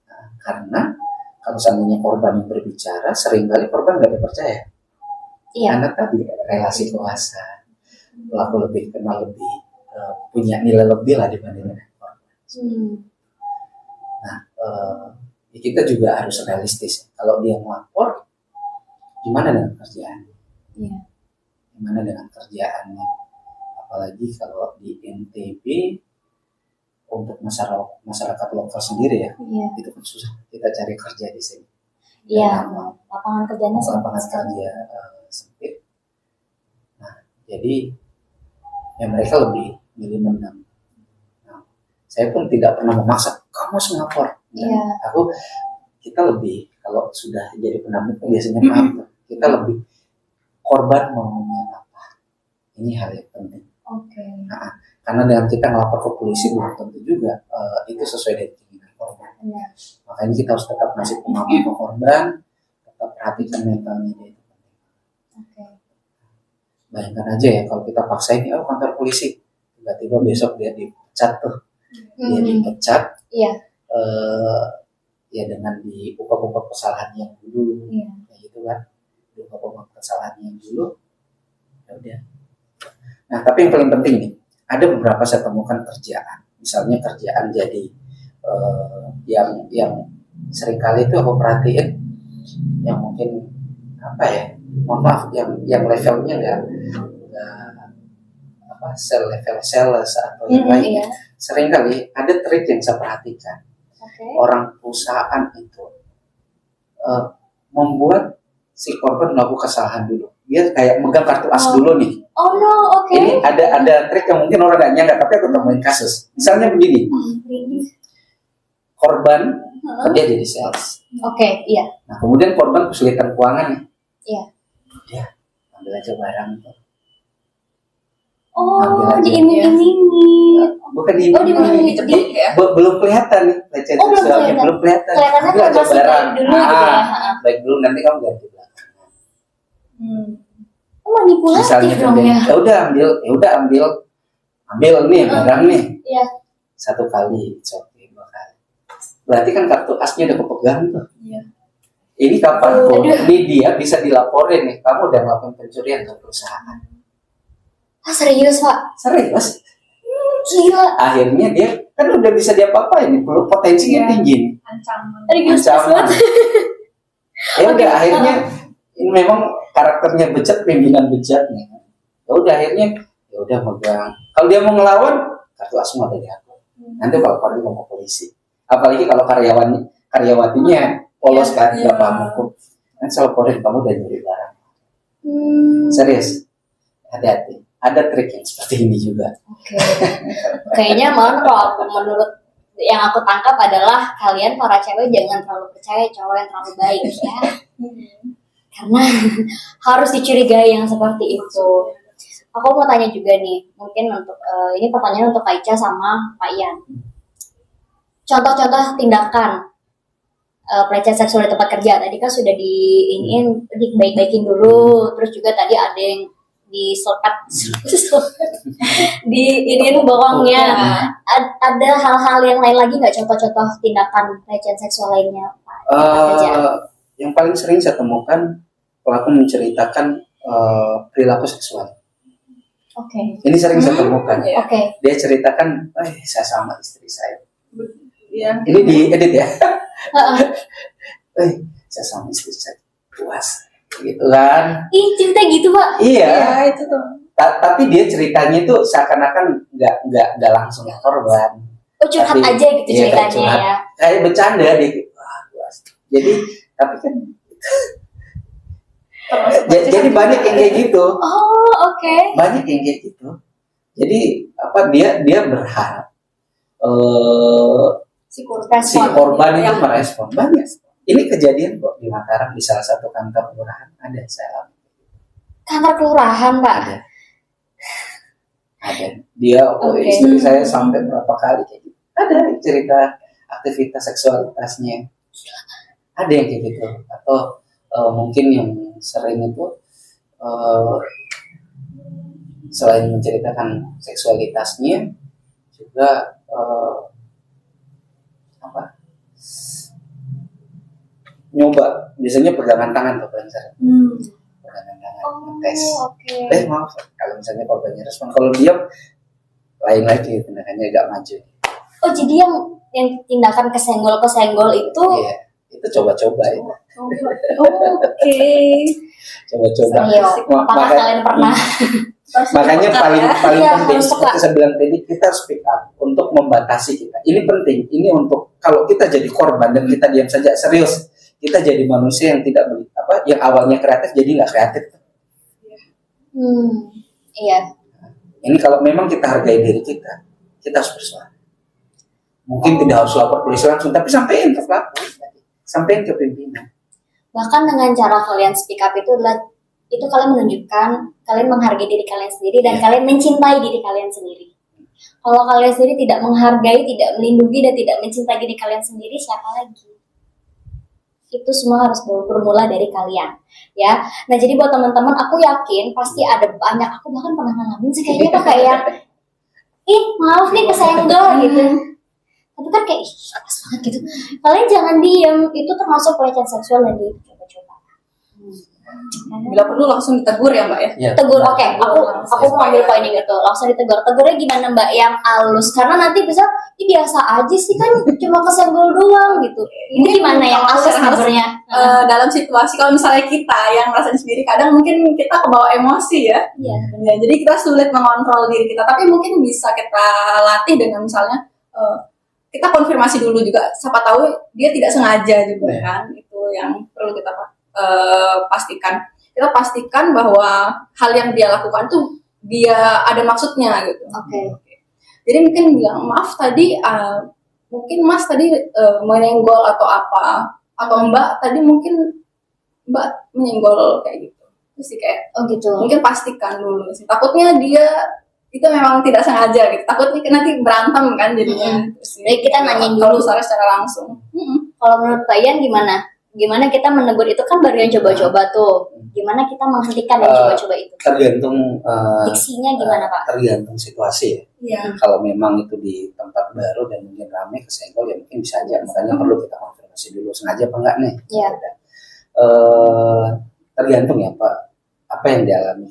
Speaker 2: Nah, karena kalau seandainya korban yang berbicara, seringkali korban nggak dipercaya.
Speaker 1: Iya.
Speaker 2: Karena tadi relasi kuasa, pelaku lebih kenal, lebih punya nilai lebih lah dibandingkan korban. Nah, kita juga harus realistis. Kalau dia melapor, gimana dengan kerjaan?
Speaker 1: Iya.
Speaker 2: Gimana dengan kerjaannya? Apalagi kalau di NTB untuk masyarakat lokal sendiri ya, itu kan susah kita cari kerja di sini.
Speaker 1: Iya. Lapangan kerjanya
Speaker 2: sempit. Nah, jadi ya mereka lebih milih menang. Nah, saya pun tidak pernah memaksa kamu harus melapor. Kita lebih, kalau sudah jadi pendamping biasanya paham, kita lebih korban maunya apa, ini hal yang penting. Nah, karena dengan kita ngelapor ke polisi belum tentu juga itu sesuai dengan keinginan korban. Makanya kita harus tetap ngasih pemahaman ke korban, tetap perhatikan mentalnya dia itu penting. Bayangkan aja ya kalau kita paksain kantor polisi, tiba-tiba besok dia dipecat tuh, dia dipecat. Ya dengan diungkap-ungkap kesalahan yang dulu, kayak gitu kan, diungkap-ungkap kesalahan yang dulu, ya udah. Nah, tapi yang paling penting nih, ada beberapa saya temukan kerjaan, misalnya kerjaan jadi yang seringkali itu aku perhatiin, yang mungkin mohon maaf, yang levelnya nggak level sales atau yang lain, seringkali ada trik yang saya perhatikan. Orang perusahaan itu membuat si korban melakukan kesalahan dulu. Dia kayak megang kartu as dulu nih.
Speaker 1: Oh no, oke.
Speaker 2: Ini ada trik yang mungkin orang nggak nyangka, tapi aku temuin kasus. Misalnya begini, korban kerja jadi sales.
Speaker 1: Oke, iya.
Speaker 2: Nah kemudian korban kesulitan keuangan nih.
Speaker 1: Iya.
Speaker 2: Dia ambil aja barang itu.
Speaker 1: Oh,
Speaker 2: Ambil aja.
Speaker 1: diiming-imingi.
Speaker 2: Bukan
Speaker 1: Oh,
Speaker 2: ini,
Speaker 3: Dijebak ya.
Speaker 2: belum kelihatan nih pelecehan
Speaker 1: Oh, belum
Speaker 2: seksualnya,
Speaker 1: kelihatan.
Speaker 2: belum kelihatan.
Speaker 1: Kelihatannya
Speaker 2: Ambil
Speaker 1: kan
Speaker 2: aja
Speaker 1: masih
Speaker 2: barang.
Speaker 1: baik dulu gitu ya.
Speaker 2: Baik dulu, nanti kamu ganti barang.
Speaker 1: Oh, manipulatif
Speaker 2: Misalnya
Speaker 1: dong ya.
Speaker 2: ya udah ambil nih barang nih.
Speaker 1: Iya.
Speaker 2: Satu kali, oke, 2 kali. Berarti kan kartu asnya udah kepegang tuh.
Speaker 3: Iya.
Speaker 2: Ini kapan pun,
Speaker 1: Aduh.
Speaker 2: ini dia bisa dilaporin nih, kamu udah melakukan pencurian ke perusahaan.
Speaker 1: Ah, serius, Pak?
Speaker 2: Serius.
Speaker 1: Gila.
Speaker 2: Akhirnya dia kan udah bisa diapa-apain, potensinya
Speaker 3: Iya.
Speaker 2: tinggi nih.
Speaker 3: Ancaman.
Speaker 1: Aduh, gila, stres
Speaker 2: Ancaman.
Speaker 1: banget.
Speaker 2: Ya udah akhirnya ini memang karakternya bejat, pimpinan bejat nih. Ya udah akhirnya ya udah megang. Kalau dia mau ngelawan, kartu asma ada di aku. Nanti kalau laporin ke polisi. Apalagi kalau karyawatinya polos kan,
Speaker 3: Iya.
Speaker 2: nggak paham hukum. Nanti saya laporin kamu udah nyuri barang. Serius, hati-hati. Ada trik yang seperti ini juga.
Speaker 1: Oke. Kayaknya malah kalau menurut yang aku tangkap adalah kalian para cewek jangan terlalu percaya cowok yang terlalu baik ya. Karena harus dicurigai yang seperti itu. Aku mau tanya juga nih, mungkin untuk ini pertanyaan untuk Kak Ica sama Pak Ian. Contoh-contoh tindakan pelecehan seksual di tempat kerja tadi kan sudah dibaik-baikin dulu, terus juga tadi ada yang diselepet di iniin bawangnya. Ada hal-hal yang lain lagi nggak, contoh-contoh tindakan pelecehan seksual lainnya Pak?
Speaker 2: Yang paling sering saya temukan pelaku menceritakan perilaku seksual.
Speaker 1: Oke.
Speaker 2: Ini sering saya temukan.
Speaker 3: Iya.
Speaker 1: Oke.
Speaker 2: Dia ceritakan, saya sama istri saya.
Speaker 3: Iya.
Speaker 2: Ini diedit ya. Saya sama istri saya puas, gitu kan?
Speaker 1: Ih, cerita gitu Pak?
Speaker 2: Iya.
Speaker 3: Iya, itu tuh.
Speaker 2: Tapi dia ceritanya itu seakan-akan nggak langsung ke korban.
Speaker 1: Oh, curhat
Speaker 2: Tapi,
Speaker 1: aja gitu
Speaker 2: iya, kayak
Speaker 1: ceritanya
Speaker 2: curhat.
Speaker 1: ya.
Speaker 2: Kayak bercanda deh. Wah, puas. Jadi tapi kan jadi banyak yang kayak gitu.
Speaker 1: Oh, oke.
Speaker 2: Banyak yang kayak gitu. Jadi dia berharap si korban itu merespon. Banyak. Ini kejadian kok di Mataram, di salah satu kantor kelurahan ada saya alami.
Speaker 1: Kantor kelurahan Pak?
Speaker 2: Ada. Dia
Speaker 1: Oke.
Speaker 2: istri saya sampai berapa kali kayak gitu. Ada cerita aktivitas seksualitasnya. Ada yang kayak gitu. Atau mungkin yang sering itu selain menceritakan seksualitasnya juga nyoba, biasanya pegangan tangan tuh paling sering. Pegangan tangan, ngetes.
Speaker 1: Oke.
Speaker 2: Maaf kalau misalnya korbannya respon, kalau diam lain lagi tindakannya agak maju.
Speaker 1: Oh, jadi yang tindakan kesenggol itu
Speaker 2: Iya, itu coba-coba ya.
Speaker 1: oke.
Speaker 2: Coba-coba.
Speaker 1: Ayo, apakah kalian pernah?
Speaker 2: Makanya paling
Speaker 1: Iya,
Speaker 2: penting
Speaker 1: harus peka.
Speaker 2: seperti saya bilang tadi, kita harus speak up untuk membatasi kita. Ini penting. Ini untuk kalau kita jadi korban dan kita diam saja, serius. Kita jadi manusia yang tidak yang awalnya kreatif jadi nggak kreatif.
Speaker 1: Iya.
Speaker 2: Ini kalau memang kita hargai diri kita harus bersuara. Mungkin tidak harus lapor polisi langsung, tapi sampein ke pelaku, sampein ke pimpinan.
Speaker 1: Bahkan dengan cara kalian speak up itu adalah itu kalian menunjukkan kalian menghargai diri kalian sendiri dan kalian mencintai diri kalian sendiri. Kalau kalian sendiri tidak menghargai, tidak melindungi dan tidak mencintai diri kalian sendiri, siapa lagi? Itu semua harus bermula dari kalian, ya. Nah, jadi buat teman-teman, aku yakin pasti ada banyak. Aku bahkan pernah ngalamin sih kayaknya tuh kayak, maaf nih kesenggol gitu. Tapi kan kayak, pas banget gitu. Kalian jangan diem, itu termasuk pelecehan seksual dan coba-coba.
Speaker 3: Bila perlu langsung ditegur ya Mbak ya.
Speaker 2: Ya,
Speaker 1: Tegur, oke. Aku mau ambil poin yang itu. Langsung ditegur. Tegurnya gimana Mbak? Yang halus. Karena nanti bisa, biasa aja sih kan, cuma kesenggol doang gitu. Ini gimana yang halus tegurnya?
Speaker 3: Dalam situasi kalau misalnya kita yang ngerasain sendiri, kadang mungkin kita kebawa emosi ya.
Speaker 1: Iya.
Speaker 3: Ya, jadi kita sulit mengontrol diri kita. Tapi mungkin bisa kita latih dengan misalnya kita konfirmasi dulu juga. Siapa tahu dia tidak sengaja juga kan. Itu yang perlu kita pastikan. Kita pastikan bahwa hal yang dia lakukan tuh dia ada maksudnya gitu.
Speaker 1: Oke.
Speaker 3: Jadi mungkin bilang maaf tadi, mungkin Mas tadi menyenggol atau apa, atau Mbak tadi mungkin Mbak menyenggol kayak gitu. Terus sih kayak
Speaker 1: Oh gitu.
Speaker 3: mungkin pastikan dulu sih. Takutnya dia itu memang tidak sengaja gitu. Takutnya nanti berantem kan jadinya. Terus sih,
Speaker 1: Jadi kita nanyain
Speaker 3: kalau
Speaker 1: dulu.
Speaker 3: secara langsung.
Speaker 1: Kalau menurut Bayan gimana? Gimana kita menegur itu kan baru yang coba-coba tuh. Gimana kita menghentikan yang coba-coba itu?
Speaker 2: Tergantung
Speaker 1: Diksinya gimana Pak?
Speaker 2: tergantung situasi ya.
Speaker 3: Iya.
Speaker 2: Kalau memang itu di tempat baru dan mungkin ramai kesenggol ya mungkin bisa aja, makanya perlu kita konfirmasi dulu sengaja apa enggak nih.
Speaker 1: Iya.
Speaker 2: Tergantung ya Pak, apa yang dialami.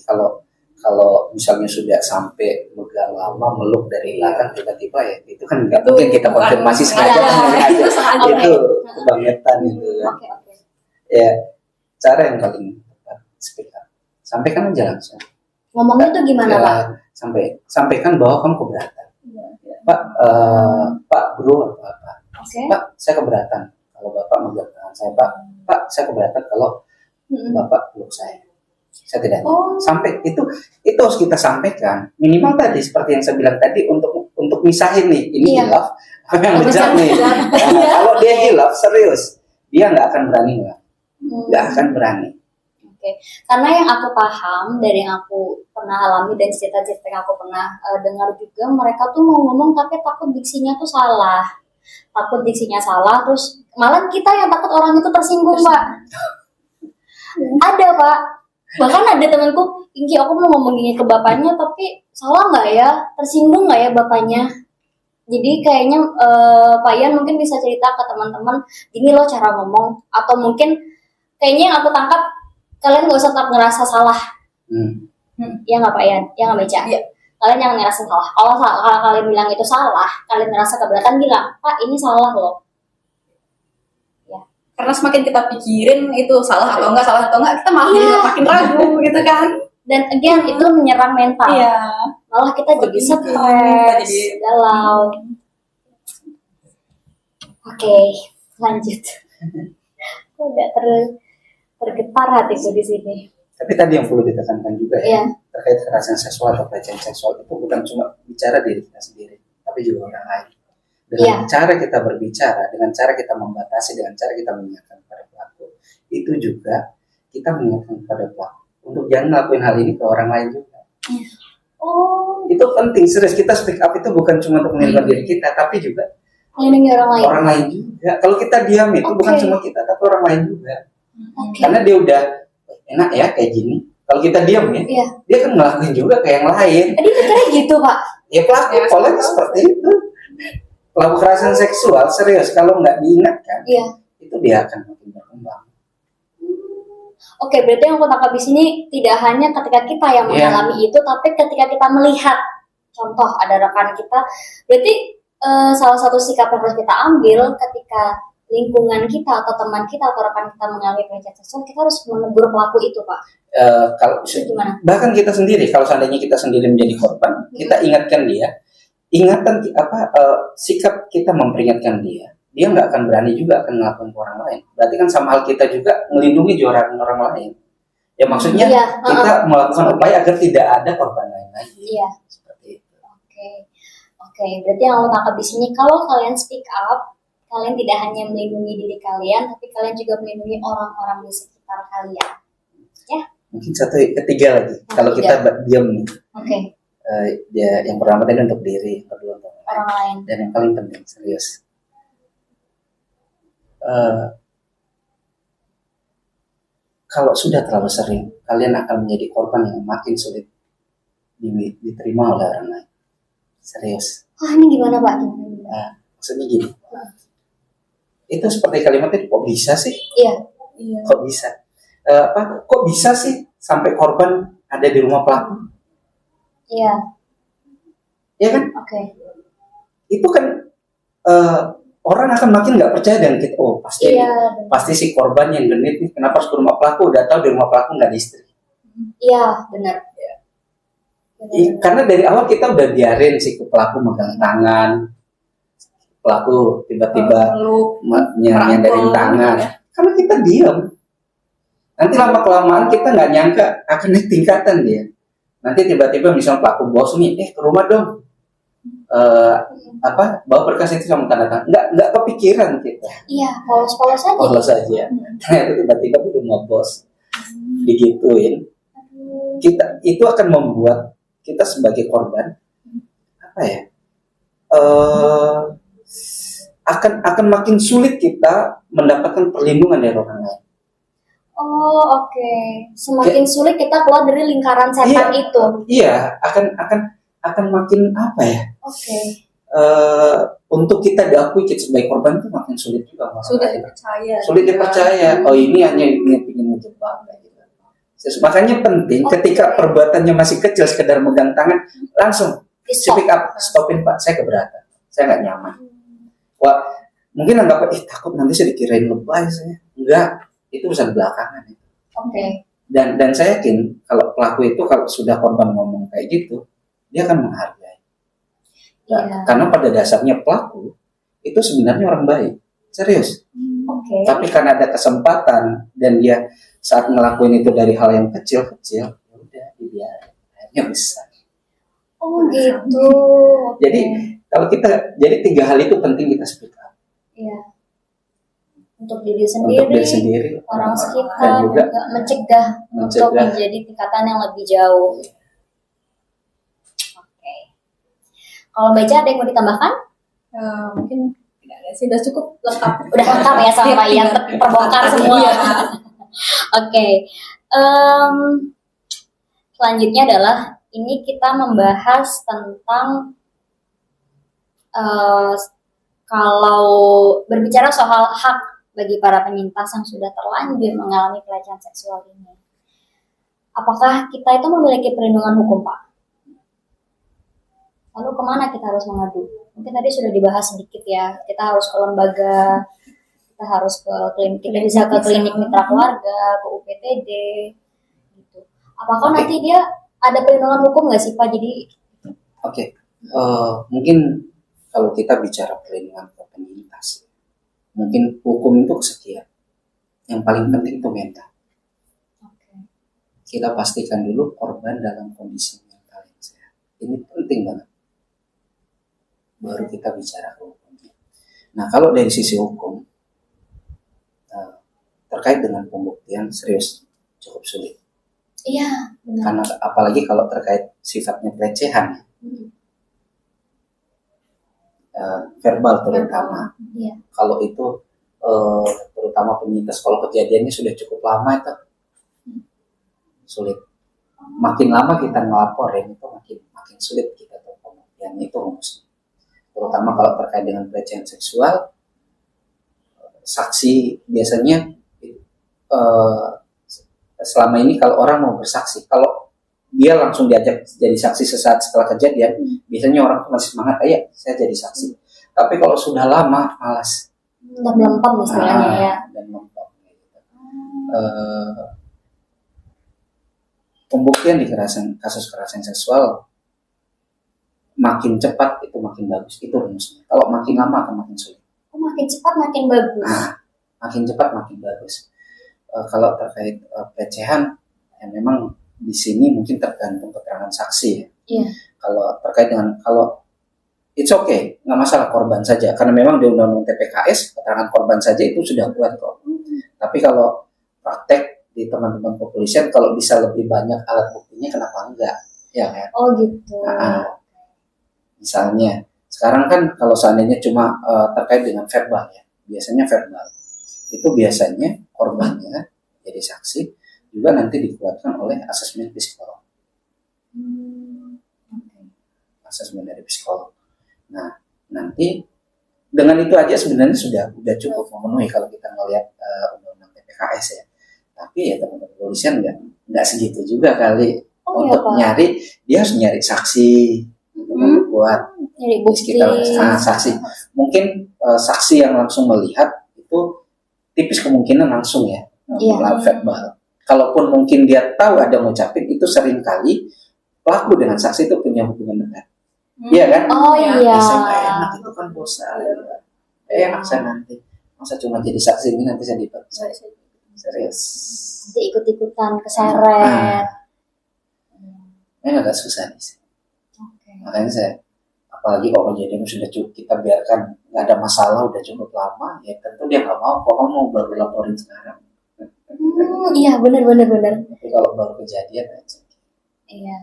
Speaker 2: Kalau misalnya sudah sampai megang lama meluk dari belakang tiba-tiba ya itu kan nggak
Speaker 3: Itu
Speaker 2: mungkin kita
Speaker 3: bukan
Speaker 2: konfirmasi sengaja
Speaker 3: sengaja.
Speaker 2: kan nggak
Speaker 3: Itu
Speaker 2: sengaja.
Speaker 3: sengaja.
Speaker 2: Itu kebangetan gitu kan.
Speaker 1: Oke.
Speaker 2: Ya cara yang paling tepat speak up, sampaikan aja langsung.
Speaker 1: Ngomongnya tuh gimana
Speaker 2: Ya,
Speaker 1: Pak?
Speaker 2: sampaikan bahwa kamu keberatan. Pak, Pak Bro apa?
Speaker 1: Oke.
Speaker 2: Pak, saya keberatan kalau Bapak megang tangan saya. Pak, saya keberatan kalau Bapak peluk saya. Saya tidak nyaman. Sampai itu harus kita sampaikan. Minimal tadi seperti yang saya bilang tadi untuk misahin nih, ini
Speaker 1: Iya.
Speaker 2: hilaf, apa yang bejat nih. Nah, kalau dia hilaf serius, dia nggak akan berani nggak akan berani.
Speaker 1: Oke. Karena yang aku paham dari yang aku pernah alami dan cerita-cerita yang aku pernah dengar juga, mereka tuh mau ngomong tapi takut diksinya tuh salah. Takut diksinya salah, terus malah kita yang takut orang itu tersinggung, Pak. Ada, Pak. Bahkan ada temanku, Ingki aku mau ngomong gini ke bapaknya, tapi salah nggak ya? Tersinggung nggak ya bapaknya? Jadi kayaknya Pak Ian mungkin bisa cerita ke teman-teman, gini loh cara ngomong. Atau mungkin kayaknya yang aku tangkap, kalian nggak usah tak ngerasa salah. Ya nggak Pak Ian? Ya nggak Beca?
Speaker 3: Iya.
Speaker 1: Kalian jangan ngerasa salah. Kalau kalian bilang itu salah, kalian ngerasa keberatan, bilang, Pak ini salah loh.
Speaker 3: Karena semakin kita pikirin itu salah atau enggak, kita malah
Speaker 1: Iya.
Speaker 3: makin ragu gitu kan.
Speaker 1: Dan again itu menyerang mental.
Speaker 3: Iya.
Speaker 1: Malah kita jadi
Speaker 3: Kita
Speaker 1: stres,
Speaker 3: jadi-
Speaker 1: galau. Oke, lanjut. Udah tergetar hatiku di sini.
Speaker 2: Tapi tadi yang perlu ditekankan juga
Speaker 1: Iya.
Speaker 2: ya, terkait kekerasan seksual atau pelecehan seksual itu bukan cuma bicara diri kita sendiri, tapi juga orang lain. Dengan cara kita berbicara, dengan cara kita membatasi, dengan cara kita mengingatkan kepada pelaku, itu juga kita mengingatkan kepada pelaku untuk jangan ngelakuin hal ini ke orang lain juga.
Speaker 1: Oh,
Speaker 2: Itu penting, serius. Kita speak up itu bukan cuma untuk melindungi diri kita, tapi juga
Speaker 1: melindungi orang lain.
Speaker 2: orang lain juga. Kalau kita diam itu
Speaker 1: Oke.
Speaker 2: bukan cuma kita, tapi orang lain juga.
Speaker 1: Oke.
Speaker 2: Karena dia udah enak ya kayak gini. Kalau kita diam ya,
Speaker 1: Iya.
Speaker 2: dia kan ngelakuin juga ke yang lain.
Speaker 1: Tadi mikirnya gitu, Pak.
Speaker 2: Ya pelaku
Speaker 3: Ya,
Speaker 2: polanya seperti itu. Pelaku kekerasan seksual serius kalau nggak diingatkan,
Speaker 1: Iya.
Speaker 2: itu dia akan makin berkembang.
Speaker 1: Oke, berarti yang aku tangkap di sini tidak hanya ketika kita yang
Speaker 2: Iya.
Speaker 1: mengalami itu, tapi ketika kita melihat contoh ada rekan kita, berarti salah satu sikap yang harus kita ambil ketika lingkungan kita atau teman kita atau rekan kita mengalami pelecehan seksual, kita harus menegur pelaku itu, Pak.
Speaker 2: Kalau
Speaker 1: Itu gimana?
Speaker 2: bahkan kita sendiri, kalau seandainya kita sendiri menjadi korban, kita ingatkan dia, sikap kita memperingatkan dia nggak akan berani juga akan melakukan ke orang lain. Berarti kan sama hal kita juga melindungi orang lain. Ya maksudnya
Speaker 1: Iya,
Speaker 2: kita melakukan upaya agar tidak ada korban lain lagi.
Speaker 1: Iya.
Speaker 2: Seperti itu.
Speaker 1: Oke. Berarti yang aku tangkap di sini, kalau kalian speak up, kalian tidak hanya melindungi diri kalian, tapi kalian juga melindungi orang-orang di sekitar kalian.
Speaker 2: Mungkin ketiga lagi. Kalau kita diam nih,
Speaker 1: Oke.
Speaker 2: ya yang pertama tadi untuk diri, yang kedua untuk
Speaker 1: Orang lain.
Speaker 2: dan yang paling penting serius. Kalau sudah terlalu sering, kalian akan menjadi korban yang makin sulit diterima oleh orang lain. Serius.
Speaker 1: Wah, ini gimana, Pak?
Speaker 2: Maksudnya gini. Itu seperti kalimat itu, kok bisa sih?
Speaker 1: Iya.
Speaker 2: Kok bisa? Kok bisa sih sampai korban ada di rumah pelaku?
Speaker 1: Iya.
Speaker 2: Ya kan?
Speaker 1: Oke.
Speaker 2: Itu kan orang akan makin nggak percaya dan kita, oh pasti
Speaker 1: Iya.
Speaker 2: pasti si korban yang genit nih, kenapa harus ke rumah pelaku? Udah tahu di rumah pelaku nggak ada istri.
Speaker 1: Iya, benar.
Speaker 2: Karena dari awal kita udah biarin si pelaku megang tangan, pelaku tiba-tiba nyandarin tangan. Karena kita diam. Nanti lama kelamaan kita nggak nyangka akan naik tingkatan dia. nanti tiba-tiba misalnya pelaku bos nih, ke rumah dong, bawa berkas itu sama tanda tangan, nggak kepikiran kita.
Speaker 1: Iya, polos-polos aja.
Speaker 2: Polos aja. Ternyata tiba-tiba di rumah bos digituin, kita itu akan membuat kita sebagai korban akan makin sulit kita mendapatkan perlindungan dari orang lain.
Speaker 1: Oh, oke. Semakin sulit kita keluar dari lingkaran setan itu.
Speaker 2: Iya, akan makin
Speaker 1: Oke.
Speaker 2: Untuk kita diakui kita sebagai korban itu makin sulit juga.
Speaker 3: Sulit dipercaya.
Speaker 2: Oh, ini hanya ingin ngejebak gitu. Makanya penting ketika perbuatannya masih kecil, sekedar megang tangan, langsung speak up, stopin Pak, saya keberatan, saya nggak nyaman. Wah, mungkin anggap takut nanti saya dikirain lebay saya. Enggak, itu urusan belakangan.
Speaker 1: Oke.
Speaker 2: Dan saya yakin kalau pelaku itu kalau sudah korban ngomong kayak gitu, dia akan menghargai. Karena pada dasarnya pelaku itu sebenarnya orang baik, serius. Tapi karena ada kesempatan dan dia saat ngelakuin itu dari hal yang kecil-kecil, ya udah dibiarin, akhirnya besar.
Speaker 1: Oh gitu.
Speaker 2: Jadi kalau jadi 3 hal itu penting kita speak up.
Speaker 1: Iya. Untuk diri sendiri, orang sekitar, dan juga mencegah untuk menjadi tingkatan yang lebih jauh. Oke. Kalau Mbak Ica ada yang mau ditambahkan?
Speaker 3: Mungkin tidak ada sih, udah cukup lengkap.
Speaker 1: Udah lengkap ya sama yang terbongkar semua. Oke. Selanjutnya adalah ini kita membahas tentang kalau berbicara soal hak bagi para penyintas yang sudah terlanjur mengalami pelecehan seksual ini. Apakah kita itu memiliki perlindungan hukum, Pak? Lalu kemana kita harus mengadu? Mungkin tadi sudah dibahas sedikit ya. Kita harus ke lembaga, kita harus ke klinik, kita bisa ke klinik mitra keluarga, ke UPTD, gitu. Apakah nanti dia ada perlindungan hukum nggak sih, Pak? Jadi
Speaker 2: mungkin kalau kita bicara perlindungan ke penyintas, mungkin hukum itu kesekian. Yang paling penting itu mental. Kita pastikan dulu korban dalam kondisi mental yang sehat. Ini penting banget. Baru kita bicara hukumnya. Nah, kalau dari sisi hukum terkait dengan pembuktian serius cukup sulit.
Speaker 1: Iya, benar.
Speaker 2: Karena apalagi kalau terkait sifatnya pelecehan. Verbal terutama.
Speaker 1: Iya.
Speaker 2: Kalau itu terutama penyintas, kalau kejadiannya sudah cukup lama itu sulit. Makin lama kita ngelaporin itu makin sulit kita tahu pembuktiannya, itu rumusnya. Terutama kalau terkait dengan pelecehan seksual, saksi biasanya selama ini kalau orang mau bersaksi, kalau dia langsung diajak jadi saksi sesaat setelah kejadian, biasanya orang tuh masih semangat, ayo saya jadi saksi. Tapi kalau sudah lama, malas.
Speaker 1: Udah melempem istilahnya ya.
Speaker 2: Dan melempem. Pembuktian di kasus kekerasan seksual makin cepat itu makin bagus, itu rumusnya. Kalau makin lama akan makin sulit.
Speaker 1: Makin cepat makin bagus.
Speaker 2: Makin cepat makin bagus. Kalau terkait pelecehan, ya memang di sini mungkin tergantung keterangan saksi ya.
Speaker 1: Iya.
Speaker 2: Kalau terkait dengan it's okay, nggak masalah korban saja, karena memang di undang-undang TPKS keterangan korban saja itu sudah kuat kok. Tapi kalau praktek di teman-teman kepolisian, kalau bisa lebih banyak alat buktinya, kenapa enggak? Ya kan?
Speaker 1: Oh gitu.
Speaker 2: Misalnya sekarang kan kalau seandainya cuma terkait dengan verbal ya, biasanya verbal itu biasanya korbannya jadi saksi juga nanti dikuatkan oleh asesmen psikolog. Asesmen dari psikolog. Nah, nanti dengan itu aja sebenarnya sudah cukup memenuhi kalau kita melihat undang-undang TPKS ya. Tapi ya teman-teman kepolisian nggak segitu juga kali untuk nyari, dia harus nyari saksi untuk membuat
Speaker 1: nyari bukti.
Speaker 2: Saksi. Mungkin saksi yang langsung melihat itu tipis kemungkinan langsung ya melalui verbal. Kalaupun mungkin dia tahu ada ngucapin, itu seringkali pelaku dengan saksi itu punya hubungan dekat. Iya kan?
Speaker 1: Oh iya.
Speaker 2: Bisa nggak enak itu kan bosan. Enak saya nanti. Masa cuma jadi saksi ini nanti saya dipercaya. Serius.
Speaker 1: Jadi ikut-ikutan keseret.
Speaker 2: agak susah nih.
Speaker 1: Oke.
Speaker 2: Makanya saya, apalagi kalau kejadian sudah cukup, kita biarkan nggak ada masalah, udah cukup lama, ya tentu dia nggak mau. Kok kamu mau baru laporin sekarang?
Speaker 1: Iya benar.
Speaker 2: Tapi kalau baru kejadian aja.
Speaker 1: Iya.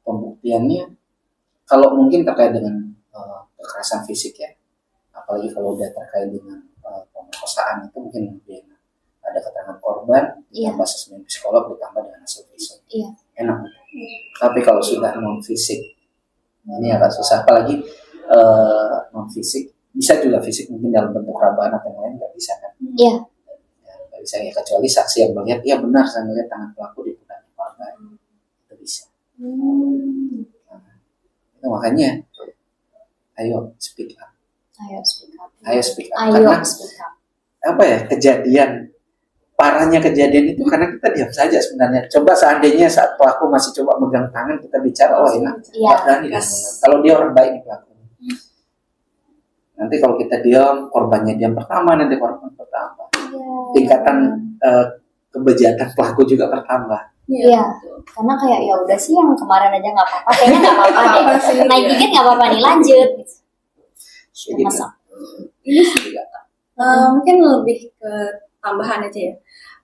Speaker 2: Pembuktiannya, kalau mungkin terkait dengan kekerasan fisik ya, apalagi kalau udah terkait dengan pemerkosaan, itu mungkin lebih enak. Ada keterangan korban, ditambah asesmen psikolog, ditambah dengan hasil fisik.
Speaker 1: Iya.
Speaker 2: Enak. Tapi kalau sudah non fisik, ini agak susah. Apalagi non fisik, bisa juga fisik mungkin dalam bentuk rabaan atau yang lain, nggak bisa kan?
Speaker 1: Iya.
Speaker 2: Nggak bisa ya, kecuali saksi yang melihat, ya benar saya melihat tangan pelaku di pundak korban. Itu bisa. Itu makanya, ayo speak up.
Speaker 1: Ayo speak up.
Speaker 2: Karena apa ya, kejadian parahnya kejadian itu karena kita diam saja sebenarnya. Coba seandainya saat pelaku masih coba megang tangan, kita bicara, oh enak, nggak berani. Kalau dia orang baik nih pelaku. Nanti kalau kita diam, korbannya diam pertama, nanti korban bertambah. Tingkatan kebejatan pelaku juga bertambah.
Speaker 1: Iya, karena kayak ya udah sih yang kemarin aja nggak apa-apa, kayaknya nggak apa-apa deh. Naik dikit nggak apa-apa nih, lanjut. Masa?
Speaker 3: Ini sih juga mungkin lebih ke tambahan aja ya.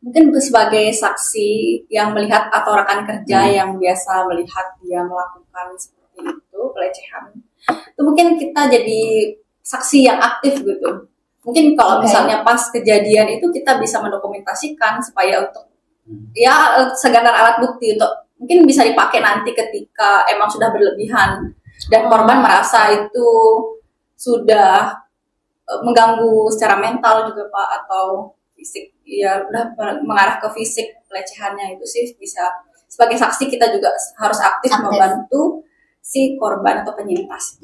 Speaker 3: Mungkin sebagai saksi yang melihat atau rekan kerja yang biasa melihat dia melakukan seperti itu, pelecehan, itu mungkin kita jadi saksi yang aktif gitu. Mungkin kalau misalnya pas kejadian itu kita bisa mendokumentasikan supaya untuk ya segala alat bukti untuk mungkin bisa dipakai nanti ketika emang sudah berlebihan dan korban merasa itu sudah mengganggu secara mental juga Pak, atau fisik, ya udah mengarah ke fisik pelecehannya. Itu sih bisa sebagai saksi kita juga harus aktif. Membantu si korban atau penyintas.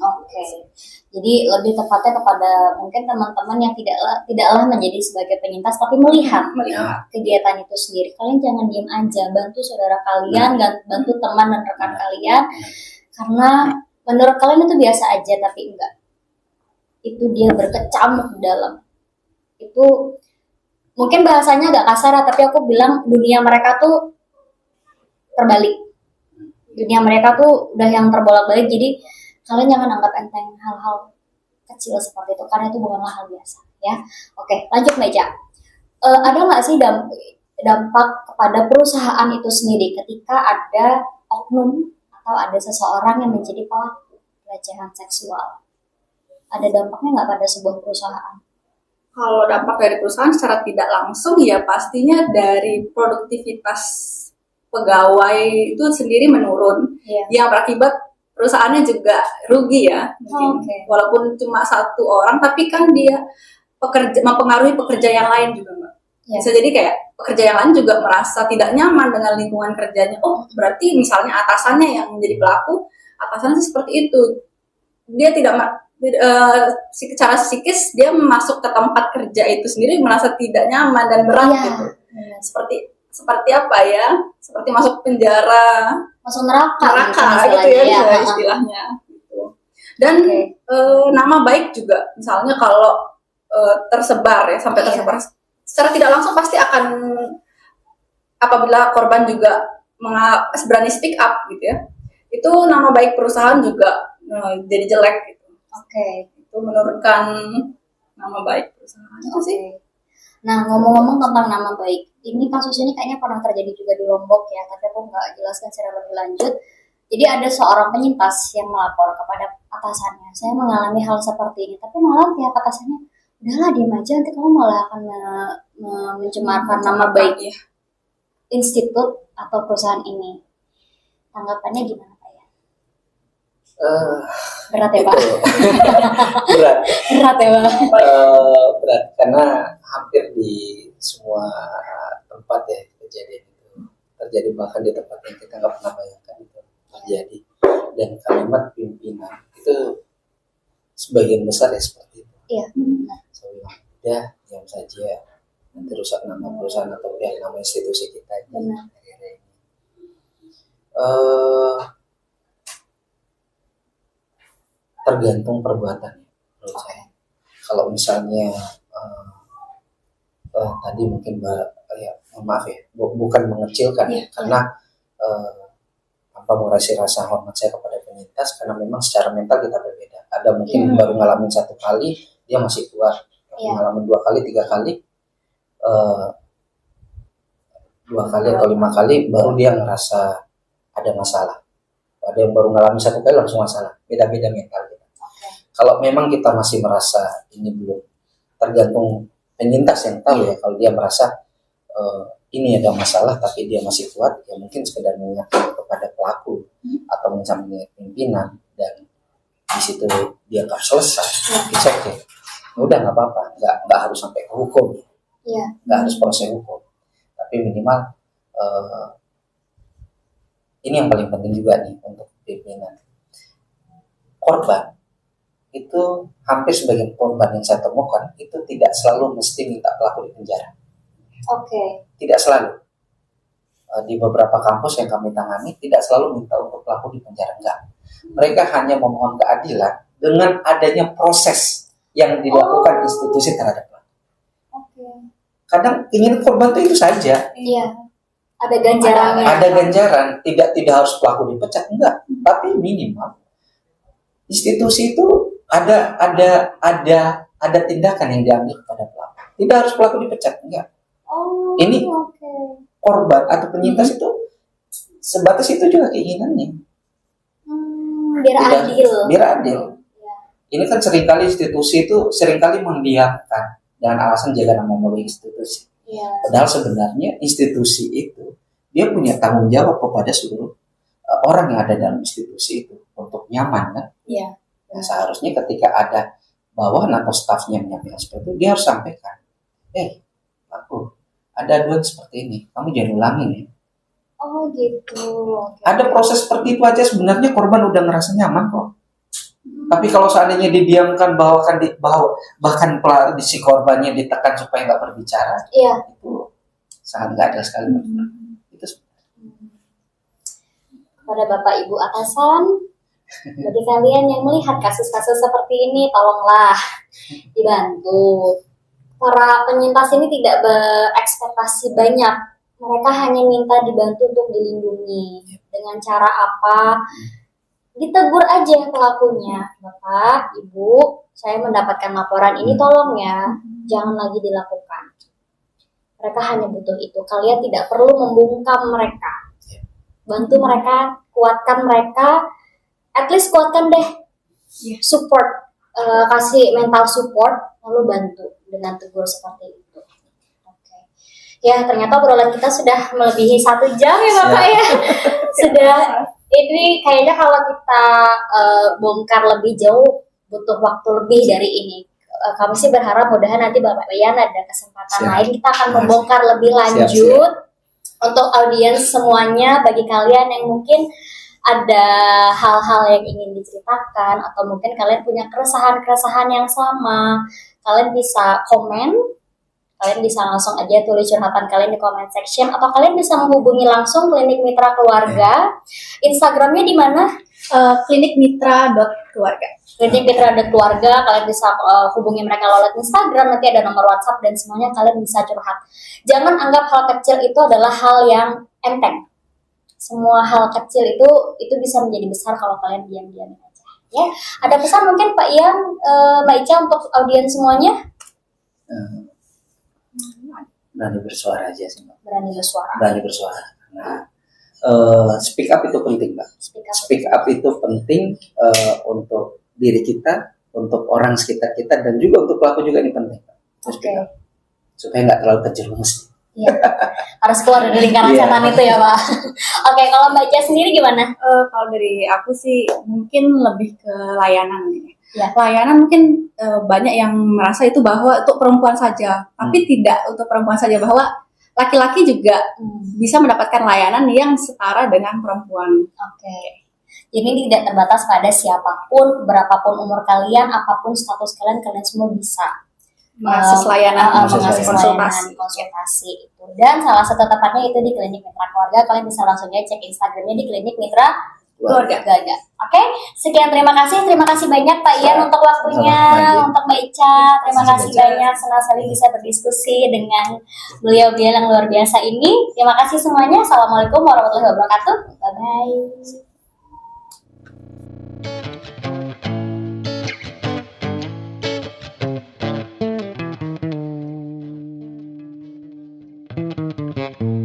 Speaker 1: Jadi lebih tepatnya kepada mungkin teman-teman yang tidaklah menjadi sebagai penyintas tapi melihat kegiatan itu sendiri. Kalian jangan diam aja, bantu saudara kalian, bantu teman dan rekan kalian, karena menurut kalian itu biasa aja tapi enggak. Itu dia berkecamuk di dalam. Itu mungkin bahasanya agak kasar, tapi aku bilang dunia mereka tuh terbalik. Dunia mereka tuh udah yang terbolak-balik, jadi kalian jangan anggap enteng hal-hal kecil seperti itu, karena itu bukanlah hal biasa ya. Oke, lanjut Meja. Ada nggak sih dampak kepada perusahaan itu sendiri ketika ada oknum atau ada seseorang yang menjadi pelaku pelecehan seksual? Ada dampaknya nggak pada sebuah perusahaan?
Speaker 3: Kalau dampak dari perusahaan secara tidak langsung ya pastinya dari produktivitas pegawai itu sendiri menurun, yang berakibat perusahaannya juga rugi ya. Walaupun cuma satu orang, tapi kan dia mempengaruhi pekerja yang lain juga Mbak. Bisa jadi kayak pekerja yang lain juga merasa tidak nyaman dengan lingkungan kerjanya. Oh berarti misalnya atasannya yang menjadi pelaku, atasannya seperti itu, dia tidak secara psikis dia masuk ke tempat kerja itu sendiri merasa tidak nyaman dan berat gitu. Seperti apa ya? Seperti masuk penjara,
Speaker 1: masuk neraka
Speaker 3: gitu ya istilahnya. Gitu. Dan nama baik juga, misalnya kalau tersebar ya, sampai tersebar, secara tidak langsung pasti akan, apabila korban juga berani speak up gitu ya, itu nama baik perusahaan juga jadi jelek gitu. Itu menurunkan nama baik perusahaan. Itu sih.
Speaker 1: Nah, ngomong-ngomong tentang nama baik, ini kasus ini kayaknya pernah terjadi juga di Lombok ya, tapi aku nggak jelaskan secara lebih lanjut. Jadi ada seorang penyintas yang melapor kepada atasannya, saya mengalami hal seperti ini, tapi malah pihak atasannya, udahlah diam aja, nanti kamu malah akan mencemarkan nama baik institut atau perusahaan ini. Tanggapannya gimana Pak ya? Berat ya Pak? Berat ya Pak?
Speaker 2: Berat, karena hampir di semua tempat ya kejadian itu terjadi, bahkan di tempat yang kita nggak pernah bayangkan itu terjadi. Dan kalimat pimpinan itu sebagian besar ya seperti itu. Saya bilang, udah diam saja, nanti rusak nama perusahaan atau nama institusi kita ini. Tergantung perbuatannya menurut saya. Kalau misalnya tadi mungkin Mbak maaf ya, bukan mengecilkan karena tanpa mengurangi rasa hormat saya kepada penyintas, karena memang secara mental kita berbeda. Ada mungkin baru ngalamin 1 kali dia masih kuat, ngalamin 2 kali 3 kali, 2 kali atau 5 kali baru dia ngerasa ada masalah. Ada yang baru ngalamin 1 kali langsung masalah. Beda-beda mental kita. Kalau memang kita masih merasa ini belum, tergantung penyintas yang tahu ya. Kalau dia merasa ini ada masalah tapi dia masih kuat, ya mungkin sekedar mengingatkan kepada pelaku atau mencampuri pimpinan, dan di situ dia nggak selesai, it's okay. Udah nggak apa-apa, nggak harus sampai ke hukum, nggak harus proses hukum, tapi minimal ini yang paling penting juga nih untuk pimpinan. Korban itu, hampir sebagian korban yang saya temukan itu tidak selalu mesti minta pelaku di penjara. Tidak selalu. Di beberapa kampus yang kami tangani tidak selalu minta untuk pelaku di penjara, enggak. Mereka hanya memohon keadilan dengan adanya proses yang dilakukan institusi terhadap pelaku. Kadang ingin korban itu saja.
Speaker 1: Ada ganjarannya.
Speaker 2: Ada ganjaran, tidak harus pelaku dipecat, enggak. Tapi minimal institusi itu ada tindakan yang diambil kepada pelaku. Tidak harus pelaku dipecat, enggak. Ini korban atau penyintas itu sebatas itu juga keinginannya. Biar adil. Ini kan seringkali institusi itu mendiamkan dengan alasan jaga nama baik institusi. Padahal sebenarnya institusi itu dia punya tanggung jawab kepada seluruh orang yang ada dalam institusi itu untuk nyaman kan. Nah, seharusnya ketika ada bawahan atau stafnya menyampaikan seperti itu, dia harus sampaikan, aku ada aduan seperti ini, kamu jangan ulangin ya. Ada proses seperti itu aja sebenarnya korban udah ngerasa nyaman kok. Tapi kalau seandainya didiamkan, bahkan si korbannya ditekan supaya nggak berbicara, itu sangat nggak adil sekali. Itu
Speaker 1: kepada Bapak Ibu atasan, bagi kalian yang melihat kasus-kasus seperti ini, tolonglah dibantu. Para penyintas ini tidak berekspektasi banyak. Mereka hanya minta dibantu untuk dilindungi. Dengan cara apa? Ditegur aja pelakunya. Bapak, Ibu, saya mendapatkan laporan ini, tolong ya, jangan lagi dilakukan. Mereka hanya butuh itu. Kalian tidak perlu membungkam mereka. Bantu mereka, kuatkan mereka. At least kuatkan deh. Support. Kasih mental support, lalu bantu dengan tegur seperti itu. Ya, ternyata obrolan kita sudah melebihi 1 jam ya Bapak ya. Sudah, ini kayaknya kalau kita bongkar lebih jauh butuh waktu lebih dari ini. Kami sih berharap mudahan nanti Bapak Ian ada kesempatan lain kita akan membongkar lebih lanjut untuk audiens semuanya. Bagi kalian yang mungkin ada hal-hal yang ingin diceritakan atau mungkin kalian punya keresahan-keresahan yang sama, kalian bisa komen, kalian bisa langsung aja tulis curhatan kalian di comment section, atau kalian bisa menghubungi langsung Klinik Mitra Keluarga. Instagramnya di mana?
Speaker 3: klinikmitra.keluarga.
Speaker 1: Klinikmitra.keluarga. Kalian bisa hubungi mereka lewat Instagram, nanti ada nomor WhatsApp dan semuanya, kalian bisa curhat. Jangan anggap hal kecil itu adalah hal yang enteng. Semua hal kecil itu bisa menjadi besar kalau kalian diam-diam aja. Ya, ada pesan mungkin Pak Ian, Mbak Ica untuk audiens semuanya?
Speaker 2: Berani bersuara aja sih, Mbak.
Speaker 1: Berani bersuara.
Speaker 2: Nah, speak up itu penting, Mbak. Speak up itu penting untuk diri kita, untuk orang sekitar kita, dan juga untuk pelaku juga ini penting, Mbak. Supaya nggak terlalu terjerumus.
Speaker 1: Harus keluar dari lingkaran setan itu ya Pak. Oke, kalau Mbak Ica sendiri gimana?
Speaker 3: Kalau dari aku sih mungkin lebih ke layanan gitu. Layanan mungkin banyak yang merasa itu bahwa untuk perempuan saja, tapi tidak untuk perempuan saja, bahwa laki-laki juga bisa mendapatkan layanan yang setara dengan perempuan.
Speaker 1: Jadi tidak terbatas pada siapapun, berapapun umur kalian, apapun status kalian semua bisa
Speaker 3: mengakses layanan,
Speaker 1: konsultasi itu. Dan salah satu tepatnya itu di Klinik Mitra Keluarga. Kalian bisa langsung aja cek Instagramnya di Klinik Mitra
Speaker 3: Keluarga.
Speaker 1: Oke, sekian terima kasih banyak Pak Ian untuk waktunya,
Speaker 2: Sama-sama.
Speaker 1: untuk Mbak Ica, terima
Speaker 2: Terima
Speaker 1: kasih
Speaker 2: kasih,
Speaker 1: banyak, senang sekali bisa berdiskusi dengan beliau-beliau yang luar biasa ini. Terima kasih semuanya, assalamualaikum warahmatullahi wabarakatuh, bye bye.